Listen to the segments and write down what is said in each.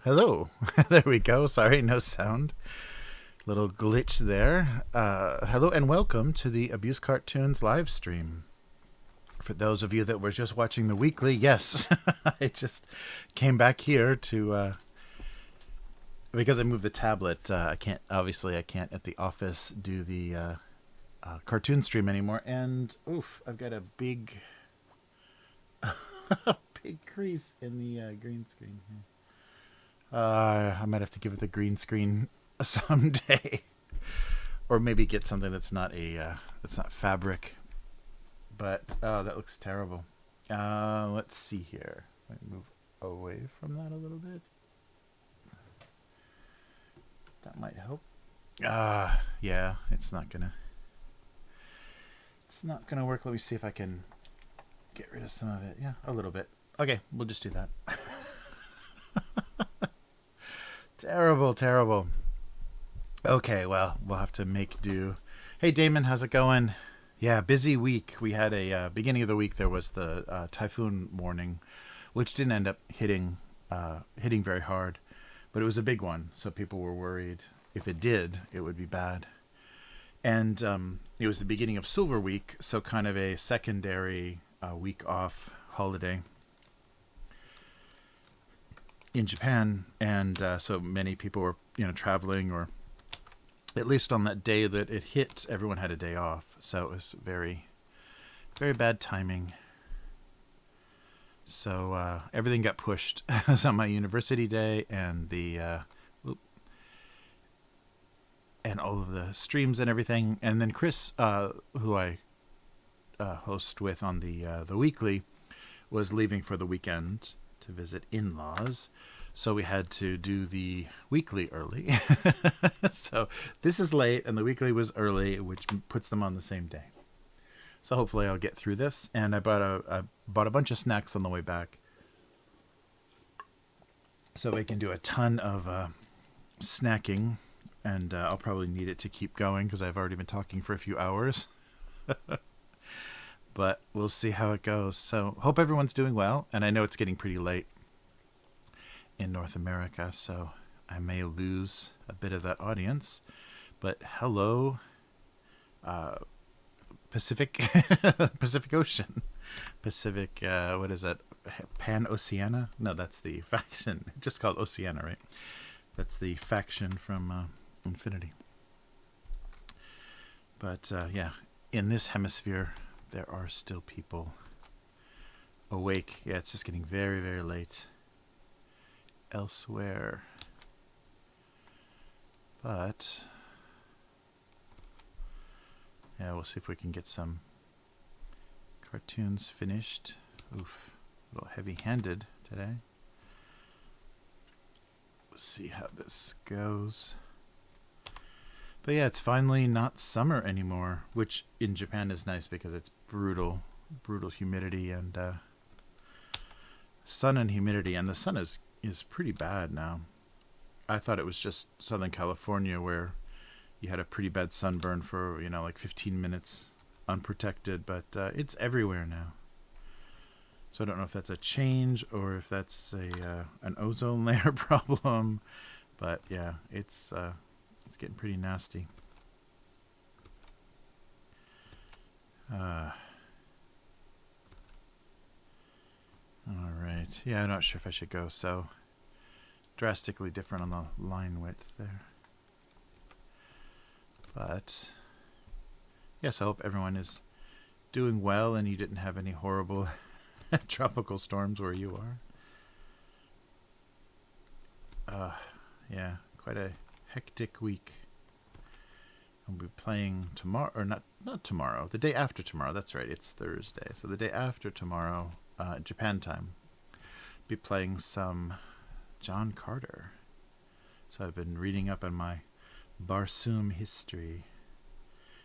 Hello. There we go. Sorry, no sound. Little glitch there. Hello and welcome to the Abusecartoons Livestream. For those of you that were just watching the weekly, yes, I just came back here to because I moved the tablet. I can't at the office do the cartoon stream anymore. And oof, I've got a big, big crease in the green screen here. I might have to give it the green screen someday, or maybe get something that's not fabric. But that looks terrible. Let's see here. Let me move away from that a little bit. That might help. Yeah, it's not gonna work. Let me see if I can get rid of some of it. Yeah, a little bit. Okay, we'll just do that. Terrible. Okay, well, we'll have to make do. Hey, Damon, how's it going? Yeah, busy week. We had a beginning of the week. There was the typhoon warning, which didn't end up hitting very hard, but it was a big one. So people were worried if it did, it would be bad. And it was the beginning of Silver Week, so kind of a secondary week off holiday in Japan, and so many people were traveling, or at least on that day that it hit, everyone had a day off. So it was very, very bad timing. So everything got pushed. It was on my university day, and and all of the streams and everything. And then Chris, who I host with on the weekly, was leaving for the weekend to visit in-laws, so we had to do the weekly early. So this is late, and the weekly was early, which puts them on the same day. So hopefully I'll get through this. And I bought a bunch of snacks on the way back, so we can do a ton of snacking, and I'll probably need it to keep going because I've already been talking for a few hours. But we'll see how it goes. So hope everyone's doing well. And I know it's getting pretty late in North America, so I may lose a bit of that audience. But hello, Pacific Ocean. Pacific, what is that? Pan-Oceania? No, that's the faction. Just called Oceania, right? That's the faction from Infinity. But yeah, in this hemisphere, there are still people awake. Yeah, it's just getting very, very late elsewhere. But yeah, we'll see if we can get some cartoons finished. Oof, a little heavy-handed today. Let's see how this goes. But yeah, it's finally not summer anymore, which in Japan is nice because it's brutal humidity and sun and humidity, and the sun is pretty bad now. I thought it was just Southern California where you had a pretty bad sunburn for, like 15 minutes unprotected, but it's everywhere now. So I don't know if that's a change or if that's an ozone layer problem, but yeah, it's getting pretty nasty. All right. Yeah, I'm not sure if I should go so drastically different on the line width there. But yes, I hope everyone is doing well and you didn't have any horrible tropical storms where you are. Yeah, quite a hectic week. I'll be playing tomorrow, or not tomorrow, the day after tomorrow. That's right, it's Thursday. So the day after tomorrow, Japan time, be playing some John Carter. So I've been reading up on my Barsoom history.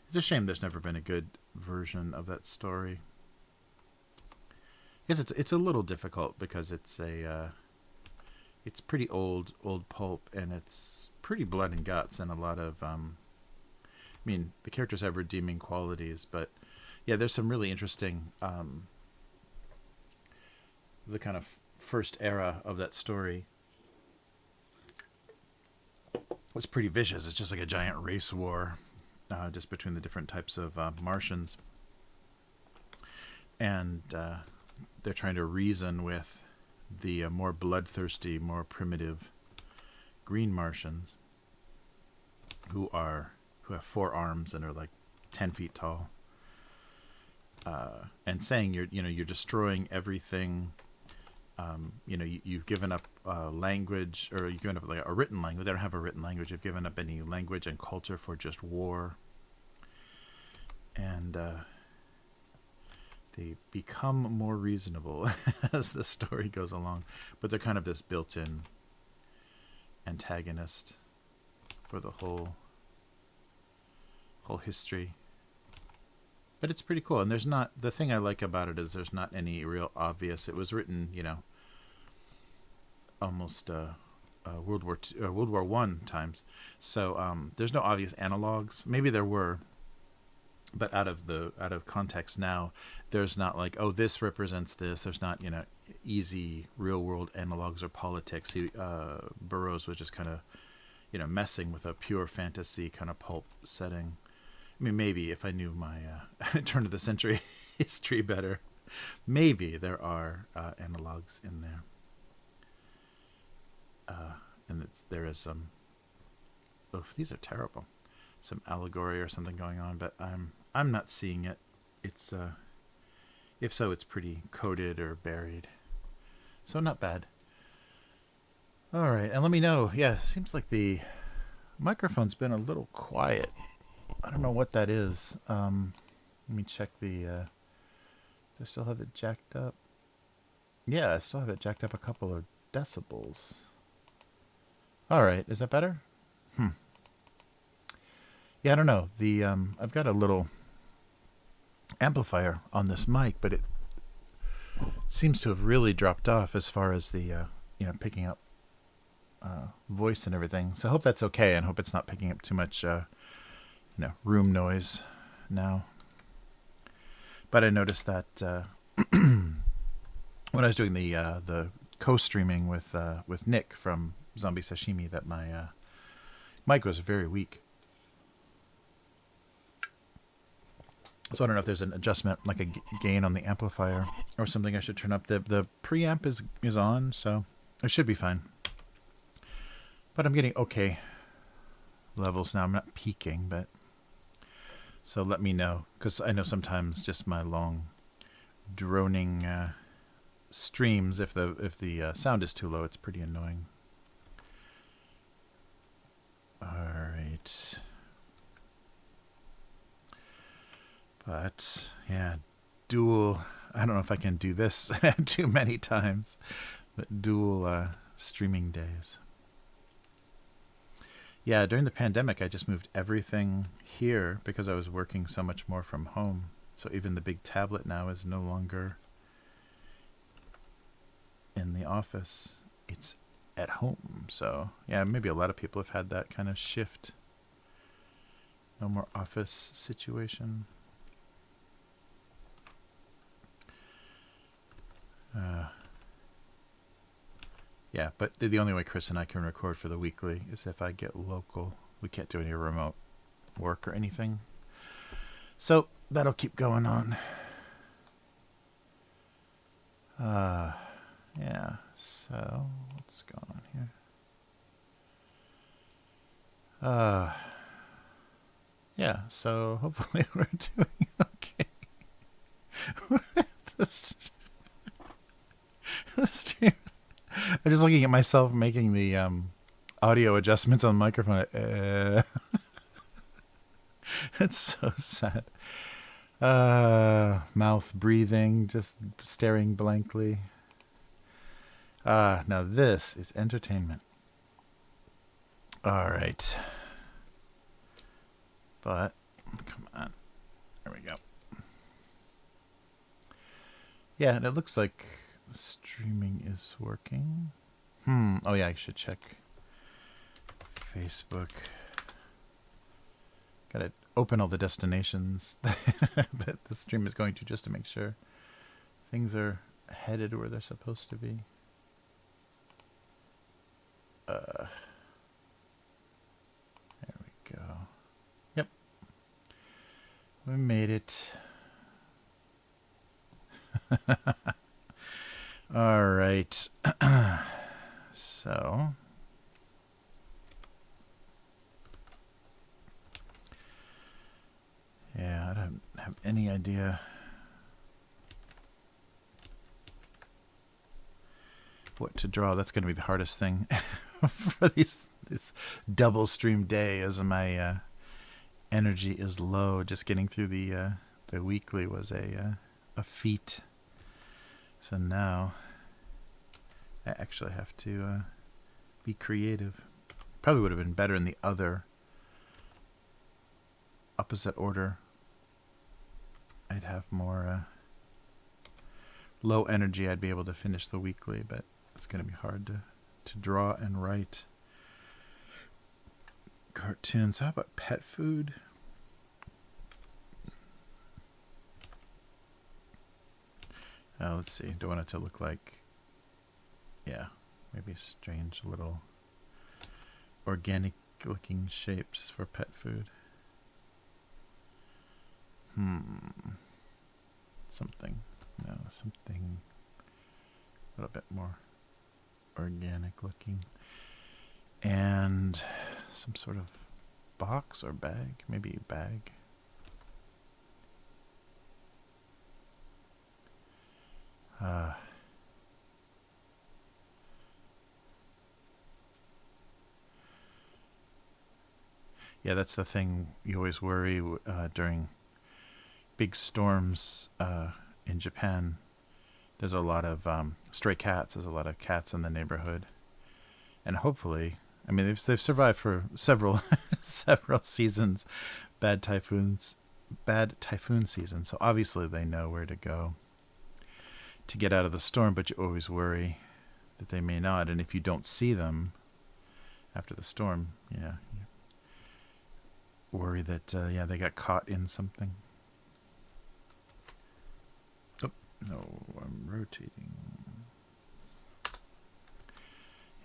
It's a shame there's never been a good version of that story. I guess it's a little difficult because it's pretty old pulp, and it's pretty blood and guts and a lot of the characters have redeeming qualities, but yeah, there's some really interesting the kind of first era of that story was pretty vicious. It's just like a giant race war just between the different types of Martians, and they're trying to reason with the more bloodthirsty, more primitive green Martians who have 4 arms and are like 10 feet tall, and saying you're destroying everything. You've given up language, or you've given up like a written language. They don't have a written language. You've given up any language and culture for just war. And they become more reasonable as the story goes along. But they're kind of this built-in antagonist for the whole history. But it's pretty cool. And the thing I like about it is there's not any real obvious. It was written, almost World War One times. So there's no obvious analogs. Maybe there were, but out of context now, there's not like, oh, this represents this. There's not easy real world analogs or politics. Burroughs was just kind of messing with a pure fantasy kind of pulp setting. I mean, maybe if I knew my turn of the century history better, maybe there are analogs in there. And there is some, these are terrible, some allegory or something going on, but I'm not seeing it. It's if so, it's pretty coded or buried, so not bad. All right, and let me know. Yeah, seems like the microphone's been a little quiet. I don't know what that is. Let me check do I still have it jacked up? Yeah, I still have it jacked up a couple of decibels. All right, is that better? Yeah, I don't know. I've got a little amplifier on this mic, but it seems to have really dropped off as far as the picking up voice and everything. So I hope that's okay, and hope it's not picking up too much room noise now. But I noticed that when I was doing the co-streaming with Nick from Zombie Sashimi, that my mic was very weak. So I don't know if there's an adjustment, like a gain on the amplifier or something I should turn up. The preamp is on, so it should be fine. But I'm getting okay levels now. I'm not peaking, but so let me know, because I know sometimes just my long droning streams, if the sound is too low, it's pretty annoying. All right. But yeah, dual. I don't know if I can do this too many times, but dual streaming days. Yeah, during the pandemic, I just moved everything here because I was working so much more from home. So even the big tablet now is no longer in the office. It's at home. So yeah, maybe a lot of people have had that kind of shift. No more office situation. Yeah, but the only way Chris and I can record for the weekly is if I get local. We can't do any remote work or anything. So that'll keep going on. Yeah, so what's going on here? Yeah, so hopefully we're doing okay. the stream. I'm just looking at myself making the audio adjustments on the microphone. It's so sad. Mouth breathing, just staring blankly. Now this is entertainment. All right. But, come on. There we go. Yeah, and it looks like streaming is working. Oh yeah, I should check Facebook. Gotta open all the destinations that the stream is going to just to make sure things are headed where they're supposed to be. There we go. Yep. We made it. All right. So yeah, I don't have any idea what to draw. That's going to be the hardest thing for this double stream day, as my energy is low. Just getting through the weekly was a feat. So now I actually have to be creative. Probably would have been better in the other opposite order. I'd have more low energy. I'd be able to finish the weekly, but it's going to be hard to draw and write cartoons. How about pet food? Let's see. Do I want it to look like, yeah, maybe strange little organic looking shapes for pet food. Something a little bit more organic looking. And some sort of box or bag, maybe a bag. Yeah, that's the thing. You always worry during big storms in Japan. There's a lot of stray cats. There's a lot of cats in the neighborhood, and hopefully, I mean, they've survived for several seasons, bad typhoon season. So obviously they know where to go to get out of the storm. But you always worry that they may not, and if you don't see them after the storm, yeah, you worry that they got caught in something. Oh no, I'm rotating.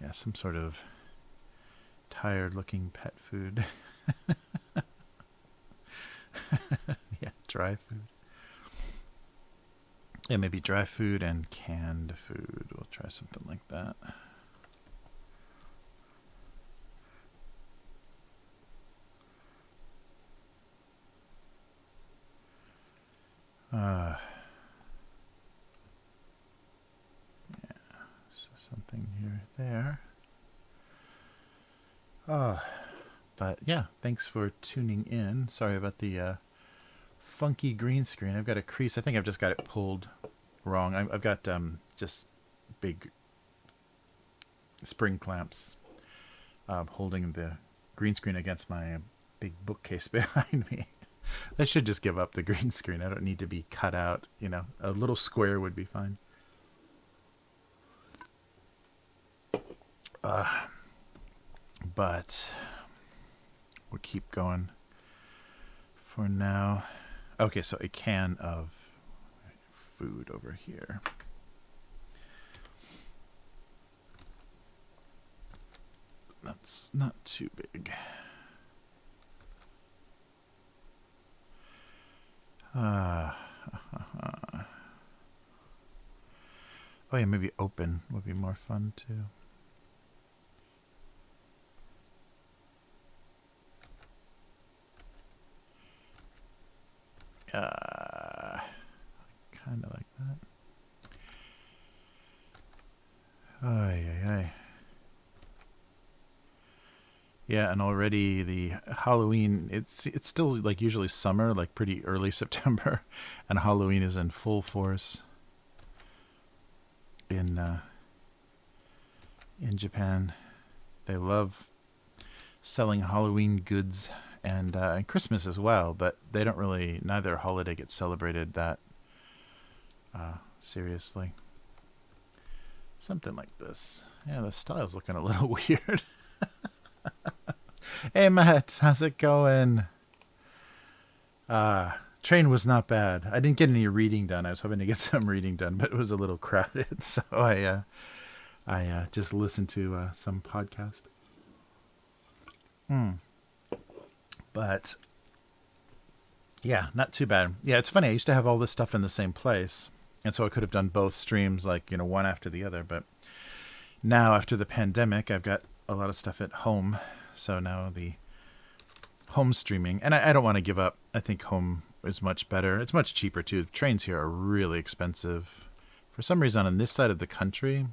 Yeah, some sort of tired-looking pet food. Yeah, dry food. Yeah, maybe dry food and canned food. We'll try something like that. Yeah, so something here, there. But yeah, thanks for tuning in. Sorry about the funky green screen. I've got a crease. I think I've just got it pulled wrong. I've got just big spring clamps holding the green screen against my big bookcase behind me. I should just give up the green screen. I don't need to be cut out. You know, a little square would be fine. But we'll keep going for now. Okay, so a can of food over here. That's not too big. Oh yeah, maybe open would be more fun too. Kind of like that. Ay, ay, ay. Yeah, and already the Halloween, it's still like usually summer, like pretty early September, and Halloween is in full force in Japan. They love selling Halloween goods and Christmas as well, but they don't really, neither holiday gets celebrated that seriously. Something like this. Yeah, the style's looking a little weird. Hey Matt, how's it going? Train was not bad. I didn't get any reading done. I was hoping to get some reading done, but it was a little crowded, so I just listened to some podcast. But yeah, not too bad. Yeah, it's funny. I used to have all this stuff in the same place, and so I could have done both streams, like, you know, one after the other. But now, after the pandemic, I've got a lot of stuff at home. So now the home streaming, and I don't want to give up. I think home is much better. It's much cheaper too. Trains here are really expensive. For some reason, on this side of the country,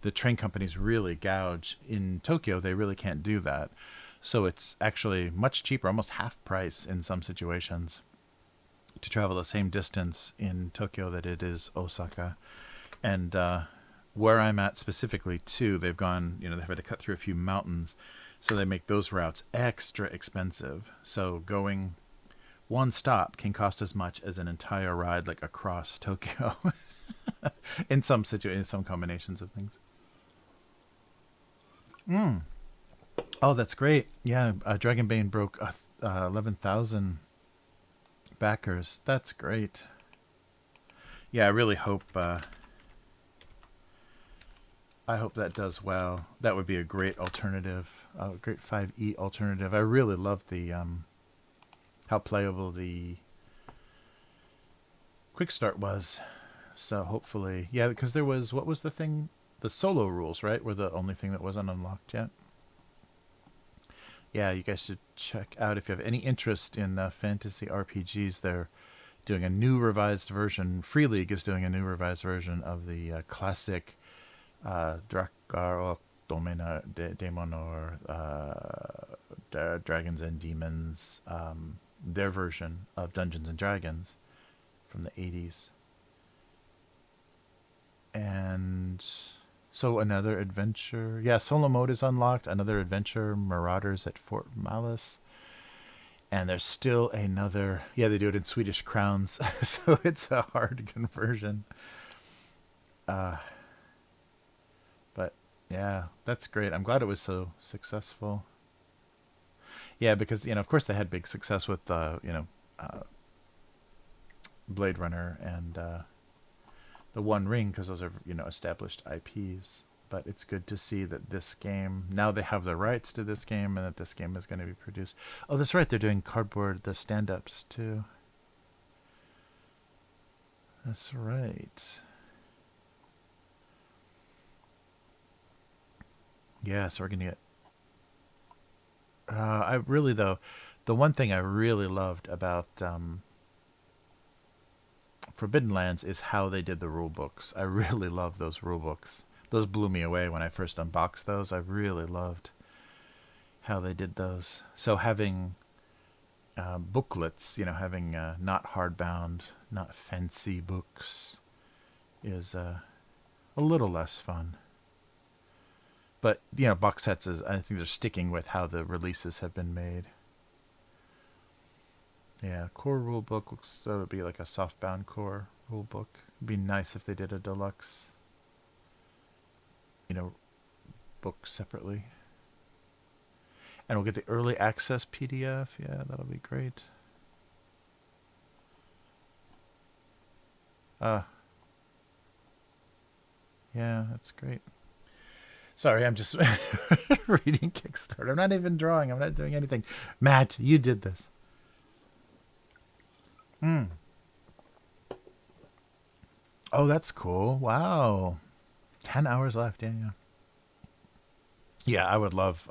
the train companies really gouge. In Tokyo, they really can't do that. So it's actually much cheaper, almost half price in some situations, to travel the same distance in Tokyo that it is Osaka. And where I'm at specifically too, they've gone, you know, they've had to cut through a few mountains, so they make those routes extra expensive. So going one stop can cost as much as an entire ride, like across Tokyo, in some in some combinations of things. Oh, that's great. Yeah, Dragonbane broke 11,000 backers. That's great. Yeah, I really hope. I hope that does well. That would be a great alternative, a great 5e alternative. I really love the how playable the quick start was. So hopefully, yeah, because there was, what was the thing? The solo rules, right? Were the only thing that wasn't unlocked yet. Yeah, you guys should check out if you have any interest in fantasy RPGs. They're doing a new revised version. Free League is doing a new revised version of the classic Drakkar Demon or Dragons and Demons, their version of Dungeons and Dragons from the 80s. And so another adventure. Yeah, solo mode is unlocked. Another adventure, Marauders at Fort Malice. And there's still another. Yeah, they do it in Swedish crowns. So it's a hard conversion. But yeah, that's great. I'm glad it was so successful. Yeah, because, you know, of course they had big success with, Blade Runner and The One Ring, because those are, you know, established IPs. But it's good to see that this game, now they have the rights to this game, and that this game is going to be produced. Oh, that's right. They're doing cardboard, the stand-ups, too. That's right. Yeah, so we're going to get... I really, though, the one thing I really loved about Forbidden Lands is how they did the rule books. I really love those rule books. Those blew me away when I first unboxed those. I really loved how they did those. So having booklets, having not hardbound, not fancy books is a little less fun. But, box sets I think they're sticking with how the releases have been made. Yeah, core rule book looks so it'd be like a softbound core rule book. It'd be nice if they did a deluxe, book separately. And we'll get the early access PDF. Yeah, that'll be great. Yeah, that's great. Sorry, I'm just reading Kickstarter. I'm not even drawing. I'm not doing anything. Matt, you did this. Oh, that's cool. Wow. 10 hours left. Yeah, yeah. Yeah, I would love...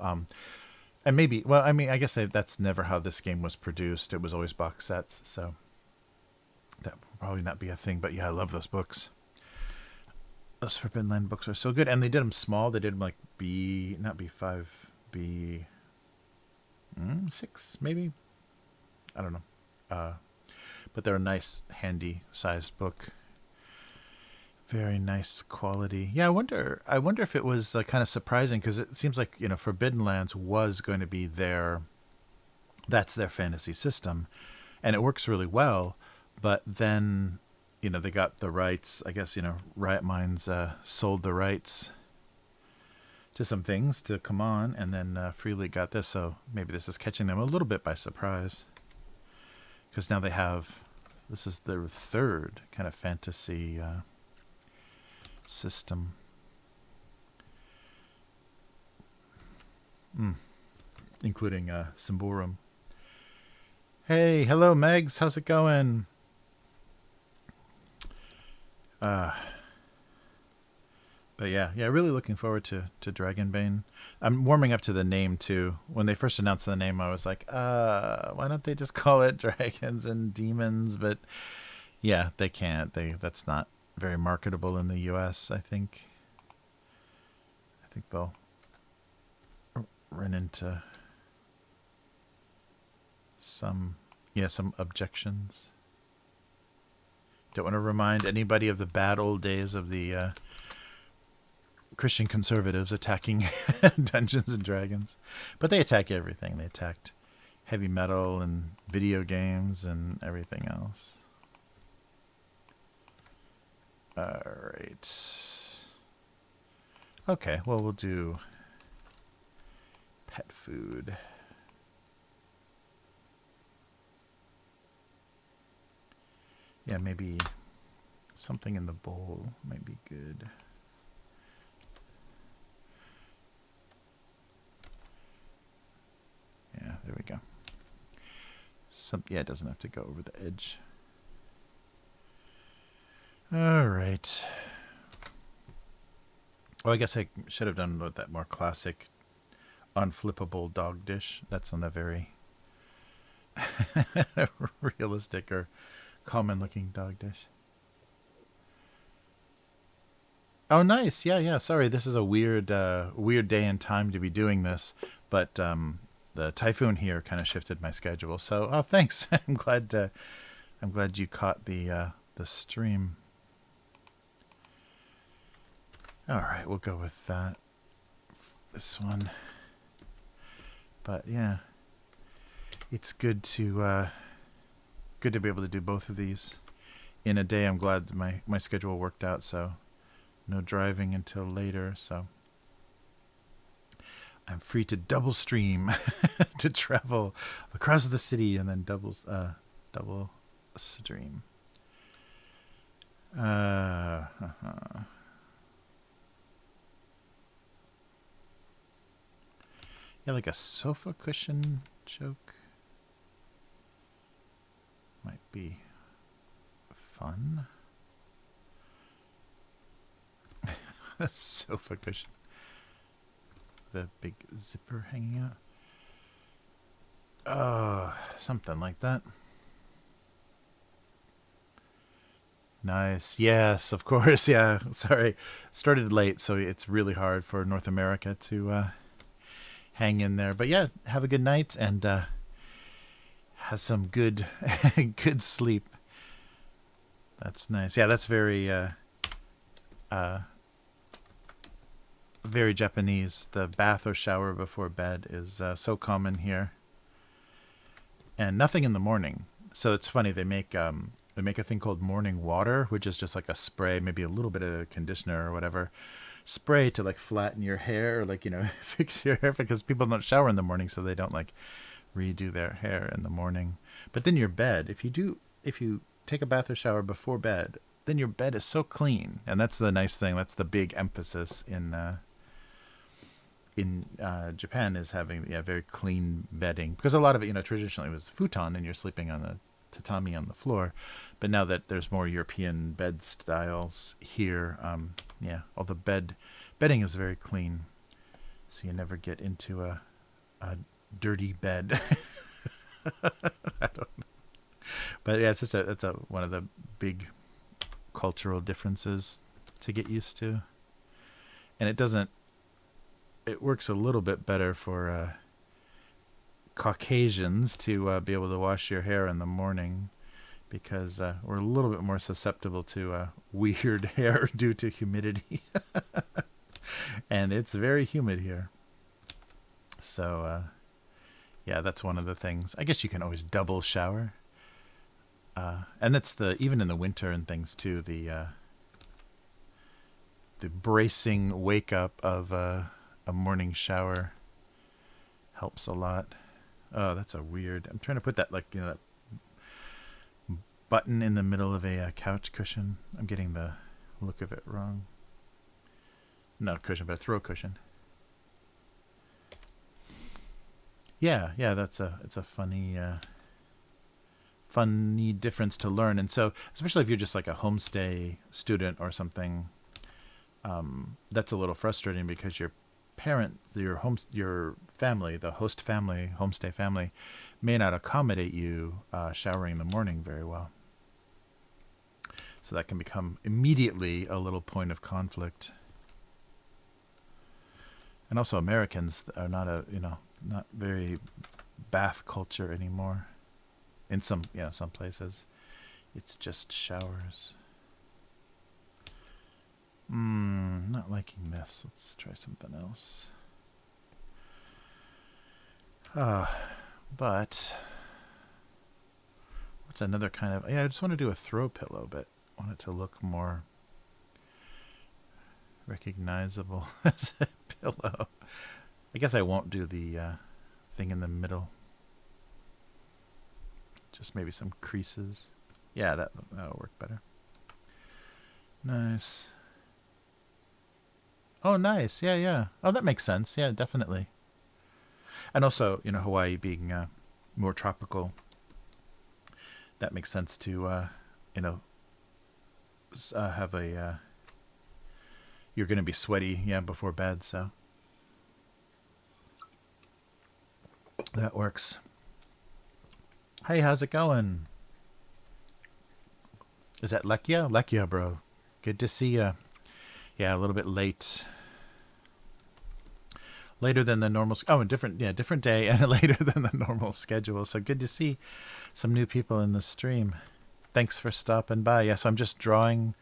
and maybe... Well, I mean, I guess that's never how this game was produced. It was always box sets, so... That will probably not be a thing, but yeah, I love those books. Those Forbidden Land books are so good. And they did them small. They did them like not B5, B6, maybe? I don't know. But they're a nice, handy sized book. Very nice quality. Yeah, I wonder if it was kind of surprising, because it seems like, Forbidden Lands was going to be that's their fantasy system. And it works really well. But then... they got the rights. I guess, Riot Minds sold the rights to some things to come on, and then Free League got this, so maybe this is catching them a little bit by surprise. Because now this is their third kind of fantasy system. Including Symborum. Hey, hello Megs, how's it going? But yeah, really looking forward to Dragonbane. I'm warming up to the name too. When they first announced the name, I was like, why don't they just call it Dragons and Demons? But yeah, they can't. That's not very marketable in the US, I think. I think they'll run into some objections. Don't want to remind anybody of the bad old days of the Christian conservatives attacking Dungeons and Dragons. But they attack everything. They attacked heavy metal and video games and everything else. Alright. Okay, well, we'll do pet food. Yeah, maybe something in the bowl might be good. Yeah, there we go. Yeah, it doesn't have to go over the edge. All right. Well, I guess I should have done with that more classic unflippable dog dish. That's on a very realistic or common looking dog dish. Oh, nice. Yeah. Sorry, this is a weird day and time to be doing this, but the typhoon here kind of shifted my schedule. So, thanks. I'm glad you caught the stream. All right, we'll go with that. This one. But yeah, it's good to be able to do both of these in a day. I'm glad my schedule worked out, so no driving until later. So I'm free to double stream, to travel across the city and then double stream. Yeah, like a sofa cushion joke might be fun. A sofa cushion. The big zipper hanging out. Something like that. Nice. Yes, of course. Yeah. Sorry. Started late, so it's really hard for North America to hang in there. But yeah, have a good night and has some good good sleep. That's nice. Yeah, that's very very Japanese. The bath or shower before bed is so common here, and nothing in the morning. So it's funny, they make a thing called morning water, which is just like a spray, maybe a little bit of conditioner or whatever, spray to like flatten your hair, or like, you know, fix your hair, because people don't shower in the morning, so they don't like redo their hair in the morning. But then your bed, if you take a bath or shower before bed, then your bed is so clean, and that's the nice thing. That's the big emphasis in Japan, is having very clean bedding, because a lot of it, you know, traditionally was futon and you're sleeping on the tatami on the floor, but now that there's more European bed styles here, all the bedding is very clean, so you never get into a dirty bed. I don't know, but yeah, it's one of the big cultural differences to get used to, and it works a little bit better for Caucasians to be able to wash your hair in the morning, because we're a little bit more susceptible to weird hair due to humidity. And it's very humid here. So, that's one of the things. I guess you can always double shower. And that's even in the winter and things too, the bracing wake up of a morning shower helps a lot. Oh, that's a weird. I'm trying to put that, like, you know, that button in the middle of a couch cushion. I'm getting the look of it wrong. Not a cushion, but a throw cushion. Yeah, it's a funny difference to learn. And so, especially if you're just like a homestay student or something, that's a little frustrating, because your family, the host family, homestay family, may not accommodate you showering in the morning very well. So that can become immediately a little point of conflict. And also, Americans are not very bath culture anymore. In some places, it's just showers. Not liking this. Let's try something else. But what's another kind of? I just want to do a throw pillow, but I want it to look more recognizable as a pillow. I guess I won't do the thing in the middle. Just maybe some creases. Yeah, that'll work better. Nice. Oh, nice. Yeah. Oh, that makes sense. Yeah, definitely. And also, you know, Hawaii being more tropical, that makes sense to, have you're going to be sweaty, before bed, so that works. Hey, how's it going? Is that Lekia? Lekia, bro. Good to see you. Yeah, a little bit late. Later than the normal. Oh, different day, and later than the normal schedule. So good to see some new people in the stream. Thanks for stopping by. Yeah, so I'm just drawing.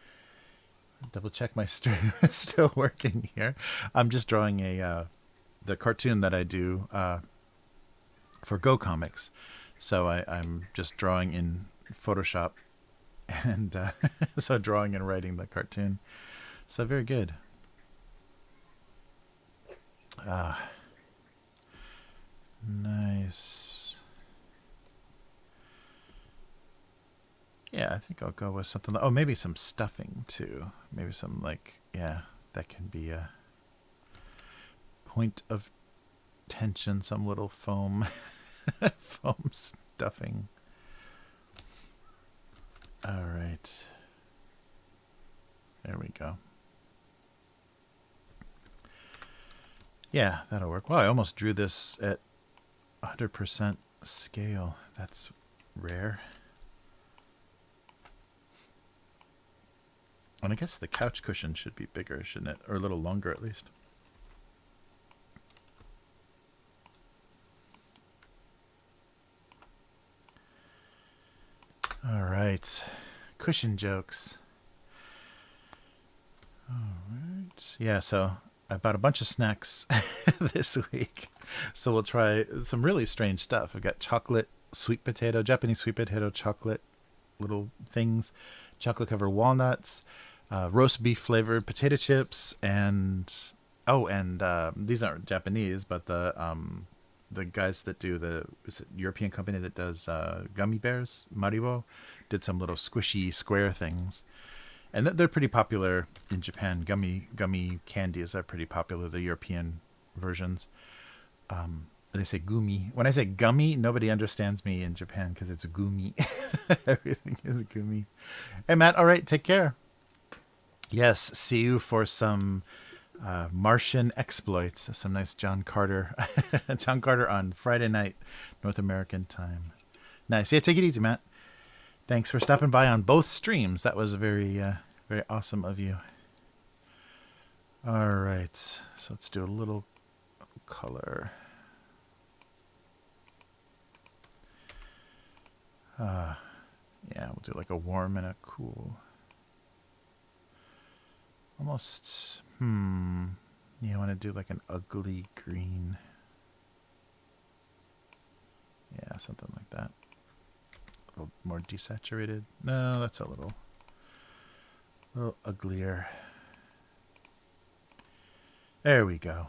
Double check my stream is still working here. I'm just drawing the cartoon that I do for Go Comics. So I'm just drawing in Photoshop, and so drawing and writing the cartoon. So very good. Nice. Yeah, I think I'll go with something. Oh, maybe some stuffing too. Maybe some that can be a point of tension. Some little foam, foam stuffing. All right. There we go. Yeah, that'll work. Wow, I almost drew this at 100% scale. That's rare. And I guess the couch cushion should be bigger, shouldn't it? Or a little longer at least. right. Cushion jokes. All right. Yeah, so I bought a bunch of snacks this week. So we'll try some really strange stuff. I've got chocolate, sweet potato, Japanese sweet potato, chocolate little things, chocolate covered walnuts, roast beef flavored potato chips, and these aren't Japanese, but the guys that do is it European company that does gummy bears, Maribo, did some little squishy square things. And they're pretty popular in Japan. Gummy candies are pretty popular, the European versions. They say gumi. When I say gummy, nobody understands me in Japan because it's gumi. Everything is gumi. Hey, Matt. All right. Take care. Yes. See you for some Martian exploits. Some nice John Carter. John Carter on Friday night, North American time. Nice. Yeah, take it easy, Matt. Thanks for stopping by on both streams. That was very awesome of you. All right. So let's do a little color. Yeah, we'll do like a warm and a cool. Almost, yeah, I want to do like an ugly green. Yeah, something like that. A little more desaturated. No, that's a little uglier. There we go.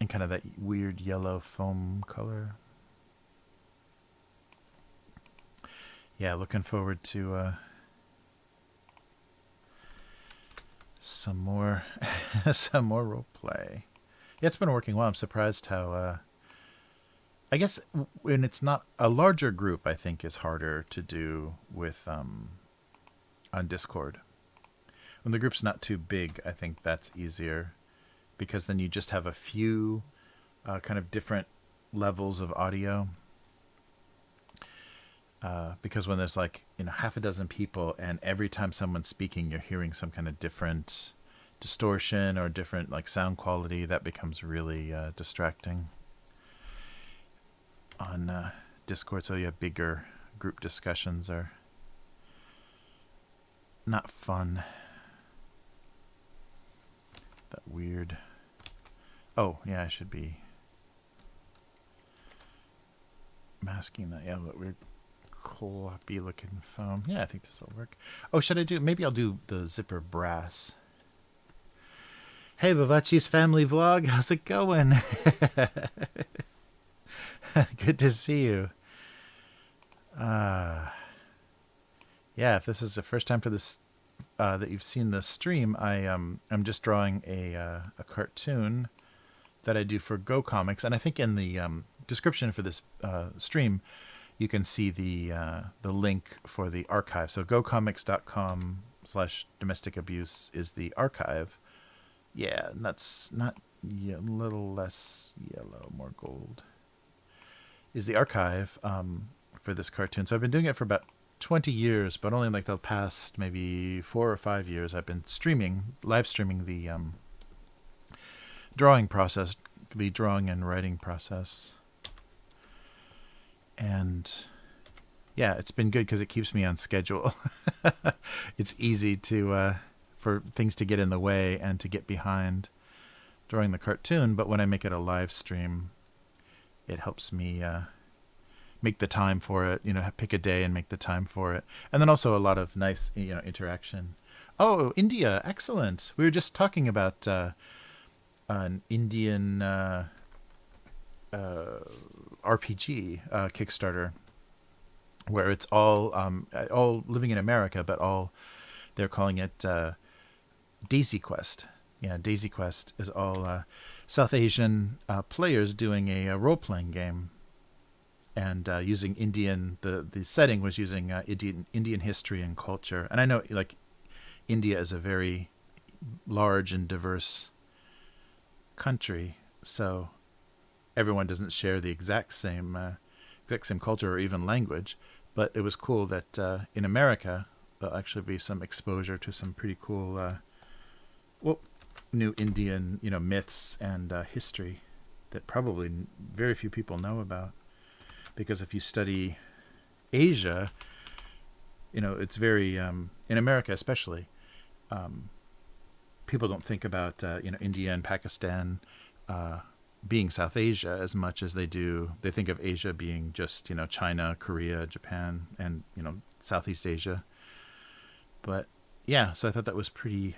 And kind of that weird yellow foam color. Yeah, looking forward to some more role play. Yeah, it's been working well. I'm surprised how I guess when it's not a larger group, I think is harder to do with on Discord. When the group's not too big, I think that's easier because then you just have a few kind of different levels of audio. Because when there's like, half a dozen people and every time someone's speaking, you're hearing some kind of different distortion or different like sound quality, that becomes really distracting on Discord. So yeah, bigger group discussions are not fun. That weird. Oh yeah, I should be masking that. Yeah, that weird cloppy looking foam. Yeah, I think this will work. Oh, should I do, maybe I'll do the zipper brass. Hey, Vivaci's family vlog, how's it going? Good to see you. Yeah, if this is the first time for this that you've seen the stream, I'm just drawing a cartoon that I do for Go Comics, and I think in the description for this stream you can see the link for the archive. So gocomics.com/domestic abuse is the archive. Yeah, and that's not a little less yellow, more gold. Is the archive for this cartoon. So I've been doing it for about 20 years, but only like the past maybe 4 or 5 years I've been live streaming the drawing process, the drawing and writing process. And yeah, it's been good because it keeps me on schedule. It's easy for things to get in the way and to get behind drawing the cartoon, but when I make it a live stream, it helps me make the time for it, pick a day and make the time for it. And then also a lot of nice, interaction. Oh, India, excellent. We were just talking about an Indian RPG Kickstarter where it's all living in America, but they're calling it Daisy Quest. Yeah, Daisy Quest is all South Asian players doing a role-playing game and using Indian. The setting was using Indian history and culture. And I know like India is a very large and diverse country, so everyone doesn't share the exact same culture or even language. But it was cool that in America there'll actually be some exposure to some pretty cool new Indian myths and history that probably very few people know about. Because if you study Asia, it's very in America especially. People don't think about India and Pakistan being South Asia as much as they do. They think of Asia being just China, Korea, Japan, and Southeast Asia. But yeah, so I thought that was pretty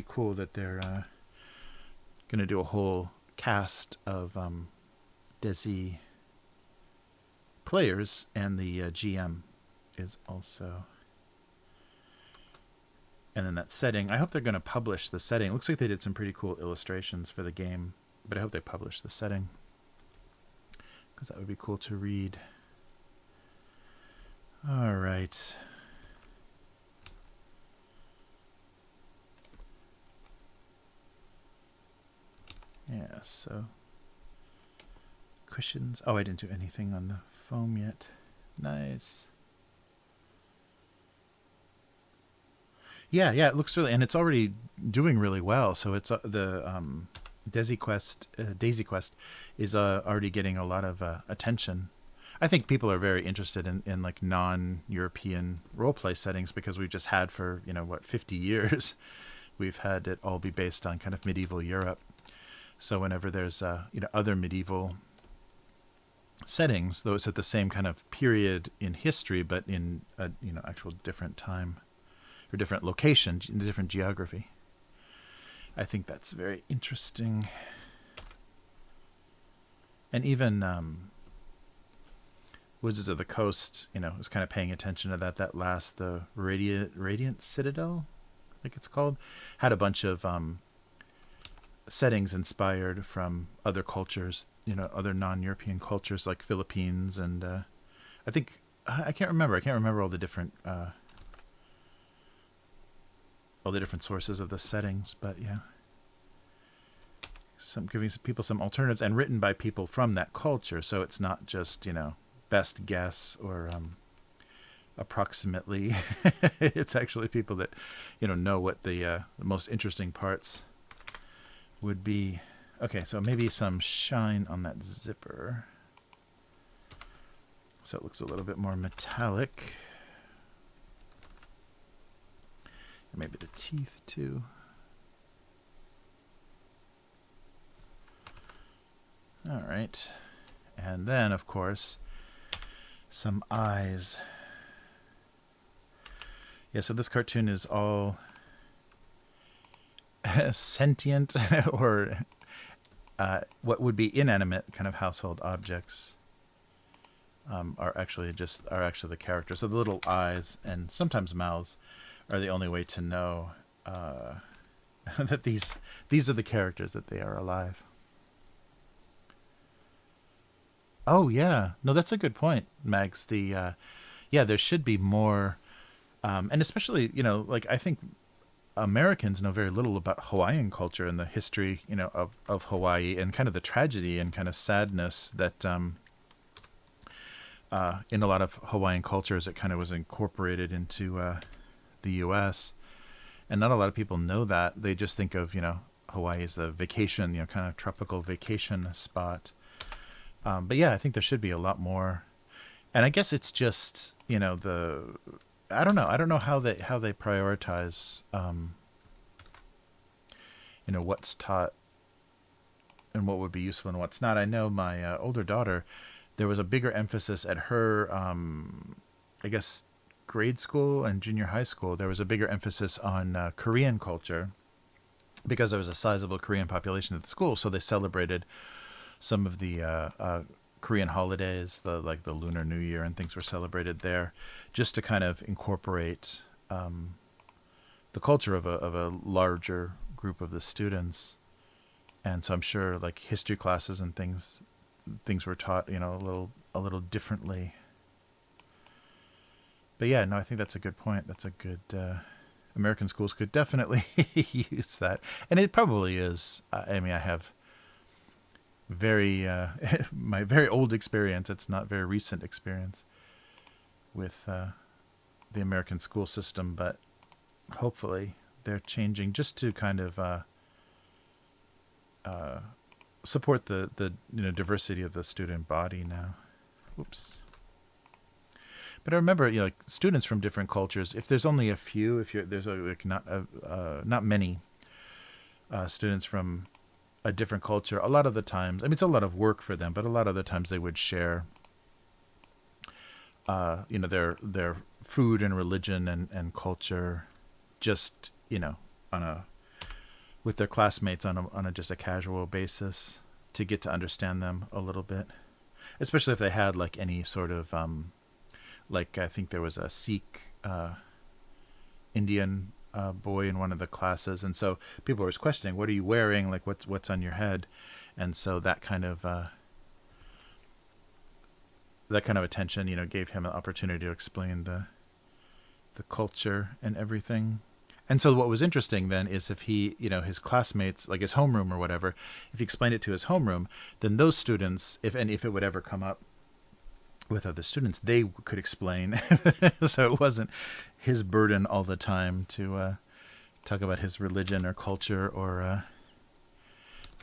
cool that they're going to do a whole cast of Desi players, and the GM is also. And then that setting, I hope they're going to publish the setting. It looks like they did some pretty cool illustrations for the game, but I hope they publish the setting, because that would be cool to read. All right. Yeah, so cushions. Oh, I didn't do anything on the foam yet. Nice. Yeah, it looks really, and it's already doing really well. So it's the Daisy Quest is already getting a lot of attention. I think people are very interested in like non-European roleplay settings, because we've just had for 50 years, we've had it all be based on kind of medieval Europe. So whenever there's other medieval settings, though it's at the same kind of period in history, but in a actual different time or different location, different geography, I think that's very interesting. And even Wizards of the Coast, was kind of paying attention to that. That last, the Radiant Citadel, I think it's called, had a bunch of settings inspired from other cultures, other non-European cultures like Philippines, and I think I can't remember all the different sources of the settings, but yeah, giving people some alternatives, and written by people from that culture, so it's not just best guess or approximately. It's actually people that know what the most interesting parts would be. Okay, so maybe some shine on that zipper, so it looks a little bit more metallic. Maybe the teeth too. All right, and then of course some eyes. Yeah, so this cartoon is all sentient or what would be inanimate kind of household objects are actually the characters. So the little eyes and sometimes mouths are the only way to know that these are the characters, that they are alive. Oh yeah, no, that's a good point, Mags. The there should be more, and especially like I think Americans know very little about Hawaiian culture and the history of Hawaii, and kind of the tragedy and kind of sadness that in a lot of Hawaiian cultures it kind of was incorporated into the U.S. And not a lot of people know that. They just think of Hawaii as the vacation, kind of tropical vacation spot. But yeah, I think there should be a lot more. And I guess it's just I don't know how they prioritize what's taught and what would be useful and what's not. I know my older daughter, there was a bigger emphasis at her I guess grade school and junior high school. There was a bigger emphasis on Korean culture, because there was a sizable Korean population at the school, so they celebrated some of the Korean holidays, the Lunar New Year and things were celebrated there, just to kind of incorporate the culture of a larger group of the students. And so I'm sure like history classes and things were taught a little differently. But yeah, no, I think that's a good point. That's a good American schools could definitely use that, and it probably is. I mean, I have my very old experience. It's not very recent experience with the American school system, but hopefully they're changing just to kind of support the diversity of the student body now. Oops. But I remember, like students from different cultures. If there's only a few, if you're there's like not many students from a different culture, a lot of the times, I mean, it's a lot of work for them, but a lot of the times they would share, their food and religion and culture, just on a with their classmates on a just a casual basis to get to understand them a little bit, especially if they had like any sort of like I think there was a Sikh Indian boy in one of the classes, and so people were questioning, "What are you wearing? Like, what's on your head?" And so that kind of attention, gave him an opportunity to explain the culture and everything. And so what was interesting then is if he, his classmates, like his homeroom or whatever, if he explained it to his homeroom, then those students, if it would ever come up with other students, they could explain. So it wasn't his burden all the time to talk about his religion or culture or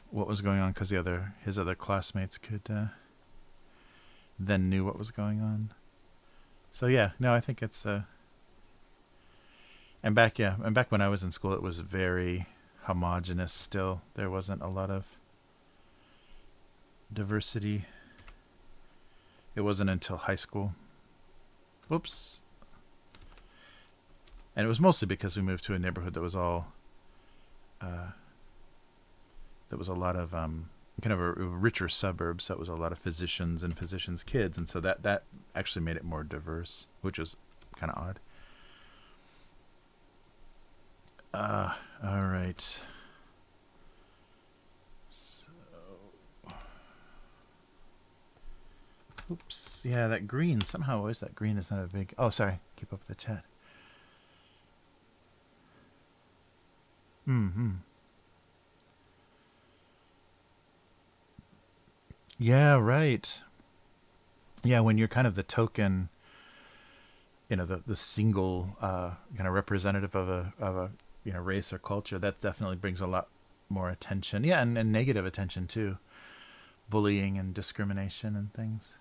what was going on, because his other classmates could then knew what was going on. So yeah, no, I think it's and back when I was in school, it was very homogenous still. There wasn't a lot of diversity. It wasn't until high school. Whoops. And it was mostly because we moved to a neighborhood that was all that was a lot of kind of a richer suburb, so it was a lot of physicians and physicians' kids, and so that actually made it more diverse, which was kind of odd. All right. So, oops. Yeah, that green. Somehow, always that green is not a big. Oh, sorry. Keep up with the chat. Yeah, right. Yeah, when you're kind of the token, the single kind of representative of a race or culture, that definitely brings a lot more attention. Yeah, and negative attention too, bullying and discrimination and things.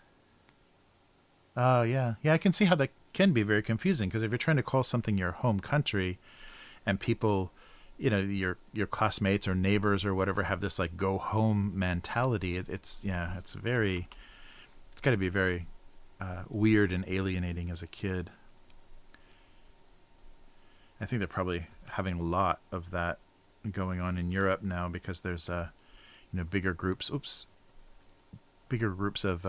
Oh yeah, I can see how that can be very confusing, because if you're trying to call something your home country, and people, your classmates or neighbors or whatever have this like go home mentality, it's got to be very weird and alienating as a kid. I think they're probably having a lot of that going on in Europe now, because there's bigger groups of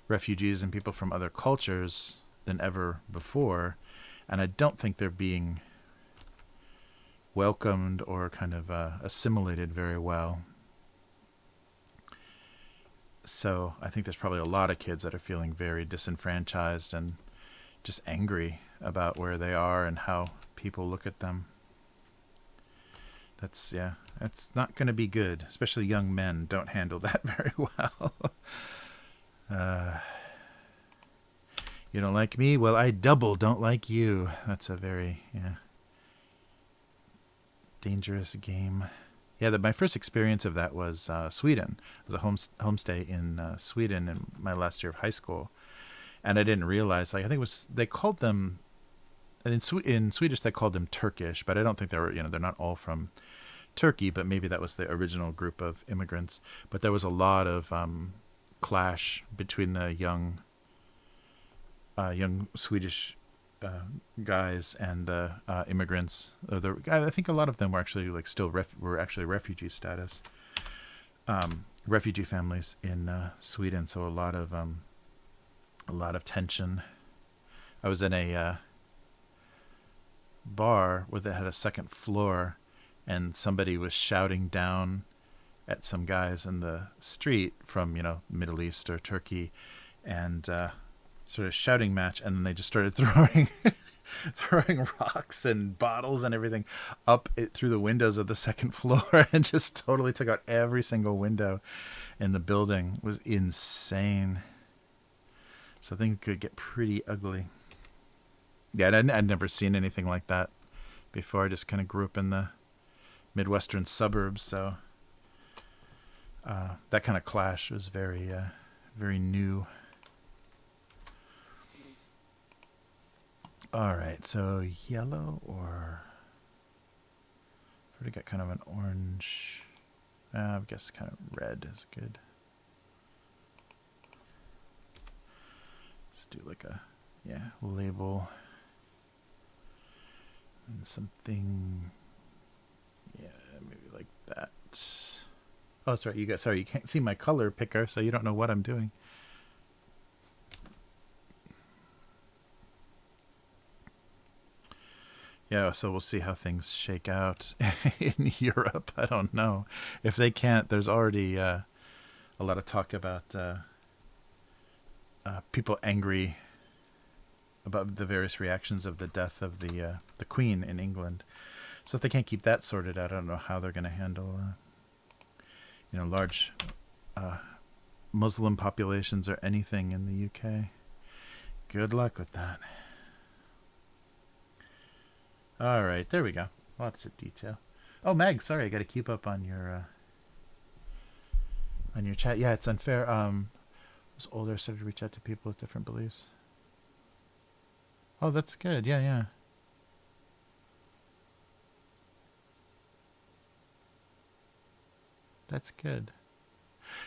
refugees and people from other cultures than ever before, and I don't think they're being welcomed or kind of assimilated very well. So I think there's probably a lot of kids that are feeling very disenfranchised and just angry about where they are and how people look at them. That's not going to be good. Especially young men don't handle that very well. You don't like me? Well, I double don't like you. That's a very dangerous game. Yeah, my first experience of that was Sweden. It was a homestay in Sweden in my last year of high school, and I didn't realize. Like, I think they called them, in Swedish they called them Turkish, but I don't think they were. They're not all from Turkey, but maybe that was the original group of immigrants. But there was a lot of clash between the young Swedish guys and the immigrants. I think a lot of them were actually like still refugee status, refugee families in Sweden. So a lot of tension. I was in a bar that had a second floor, and somebody was shouting down at some guys in the street from Middle East or Turkey, and sort of shouting match, and then they just started throwing rocks and bottles and everything up through the windows of the second floor, and just totally took out every single window in the building. It was insane. So things could get pretty ugly. Yeah, I'd never seen anything like that before. I just kind of grew up in the Midwestern suburbs, so that kind of clash was very, very new. All right, so yellow or I've already got kind of an orange. I guess kind of red is good. Let's do like a label and something. Yeah, maybe like that. Oh, sorry, you can't see my color picker, so you don't know what I'm doing. Yeah, so we'll see how things shake out in Europe. I don't know. If they can't, there's already a lot of talk about people angry about the various reactions of the death of the Queen in England. So if they can't keep that sorted out, I don't know how they're going to handle large Muslim populations or anything in the UK. Good luck with that. All right, there we go. Lots of detail. Oh, Meg, sorry, I got to keep up on your chat. Yeah, it's unfair. I was older, started to reach out to people with different beliefs. Oh, that's good. Yeah, yeah. That's good.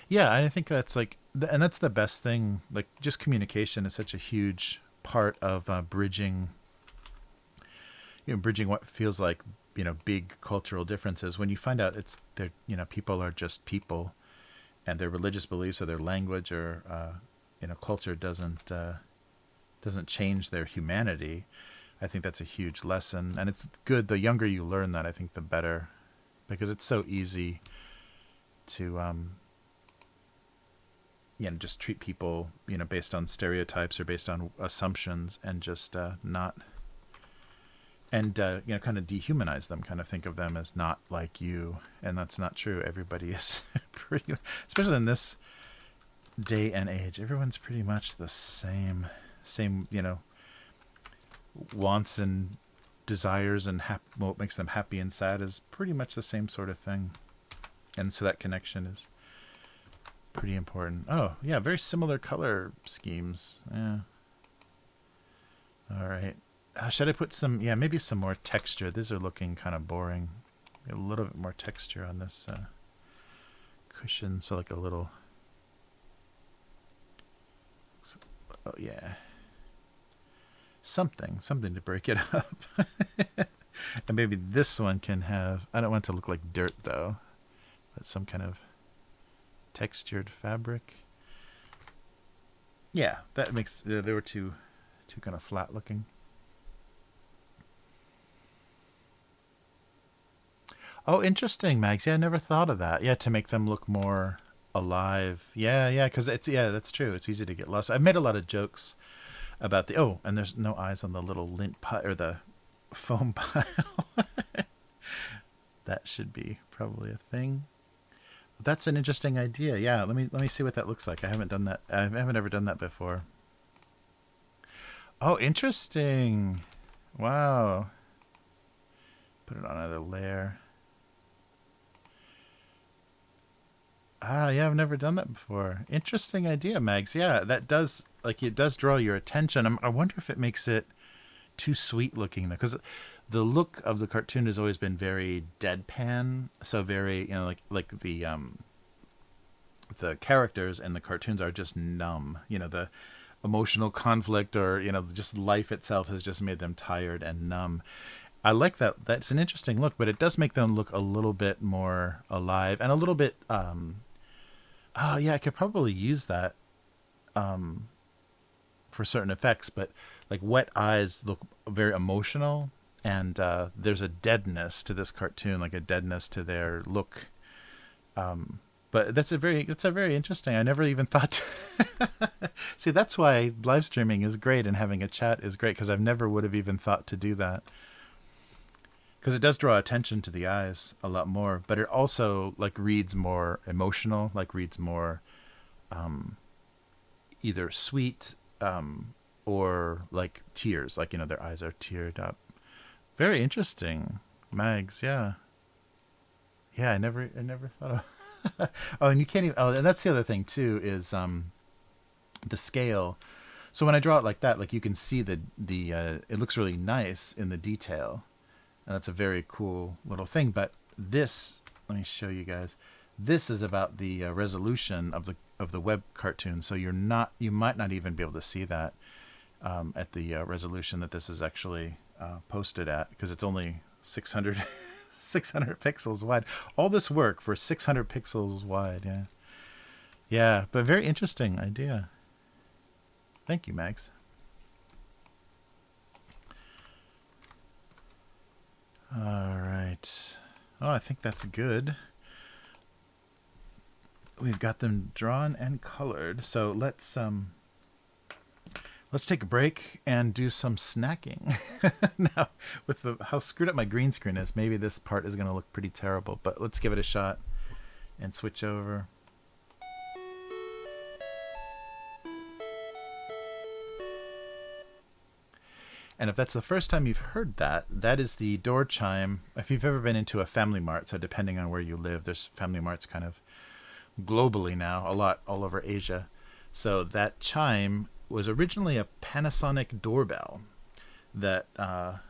Yeah, I think that's like, and that's the best thing. Like, just communication is such a huge part of bridging what feels like big cultural differences. When you find out people are just people, and their religious beliefs or their language or culture doesn't change their humanity. I think that's a huge lesson, and it's good. The younger you learn that, I think the better, because it's so easy to just treat people based on stereotypes or based on assumptions, and just not. And kind of dehumanize them, kind of think of them as not like you, and that's not true. Everybody is pretty, especially in this day and age, everyone's pretty much the same, wants and desires and what makes them happy and sad is pretty much the same sort of thing, and so that connection is pretty important. Oh yeah, very similar color schemes. Yeah. All right. Should I put some, maybe some more texture? These are looking kind of boring. A little bit more texture on this cushion. So like a little, oh yeah. Something to break it up. And maybe this one can have, I don't want it to look like dirt though, but some kind of textured fabric. Yeah, that makes, they were too kind of flat looking. Oh, interesting, Mags. Yeah, I never thought of that. Yeah, to make them look more alive. Yeah, because that's true. It's easy to get lost. I've made a lot of jokes about and there's no eyes on the little lint pile or the foam pile. That should be probably a thing. That's an interesting idea. Yeah, let me see what that looks like. I haven't done that. I haven't ever done that before. Oh, interesting. Wow. Put it on another layer. Yeah, I've never done that before. Interesting idea, Mags. Yeah, that does, it does draw your attention. I wonder if it makes it too sweet looking, though, because the look of the cartoon has always been very deadpan, so very, like the characters in the cartoons are just numb. The emotional conflict or, just life itself has just made them tired and numb. I like that. That's an interesting look, but it does make them look a little bit more alive and a little bit, oh yeah, I could probably use that for certain effects, but like wet eyes look very emotional, and there's a deadness to this cartoon, like a deadness to their look. But that's a very interesting. I never even thought see, that's why live streaming is great and having a chat is great, because I've never would have even thought to do that. Because it does draw attention to the eyes a lot more, but it also reads more emotional, reads more either sweet or like tears, their eyes are teared up. Very interesting, Mags. Yeah, I never thought of. Oh, and you can't even. Oh, and that's the other thing too is the scale. So when I draw it like that, like you can see the it looks really nice in the detail, and that's a very cool little thing. But this, let me show you guys. This is about the resolution of the web cartoon. So you might not even be able to see that at the resolution that this is actually posted at, because it's only 600 pixels wide. All this work for 600 pixels wide. Yeah. Yeah, but very interesting idea. Thank you, Max. All right. Oh, I think that's good. We've got them drawn and colored. So let's take a break and do some snacking. Now, with how screwed up my green screen is, maybe this part is going to look pretty terrible, but let's give it a shot and switch over. And if that's the first time you've heard that, that is the door chime. If you've ever been into a Family Mart, so depending on where you live, there's Family Marts kind of globally now, a lot all over Asia. So that chime was originally a Panasonic doorbell, that a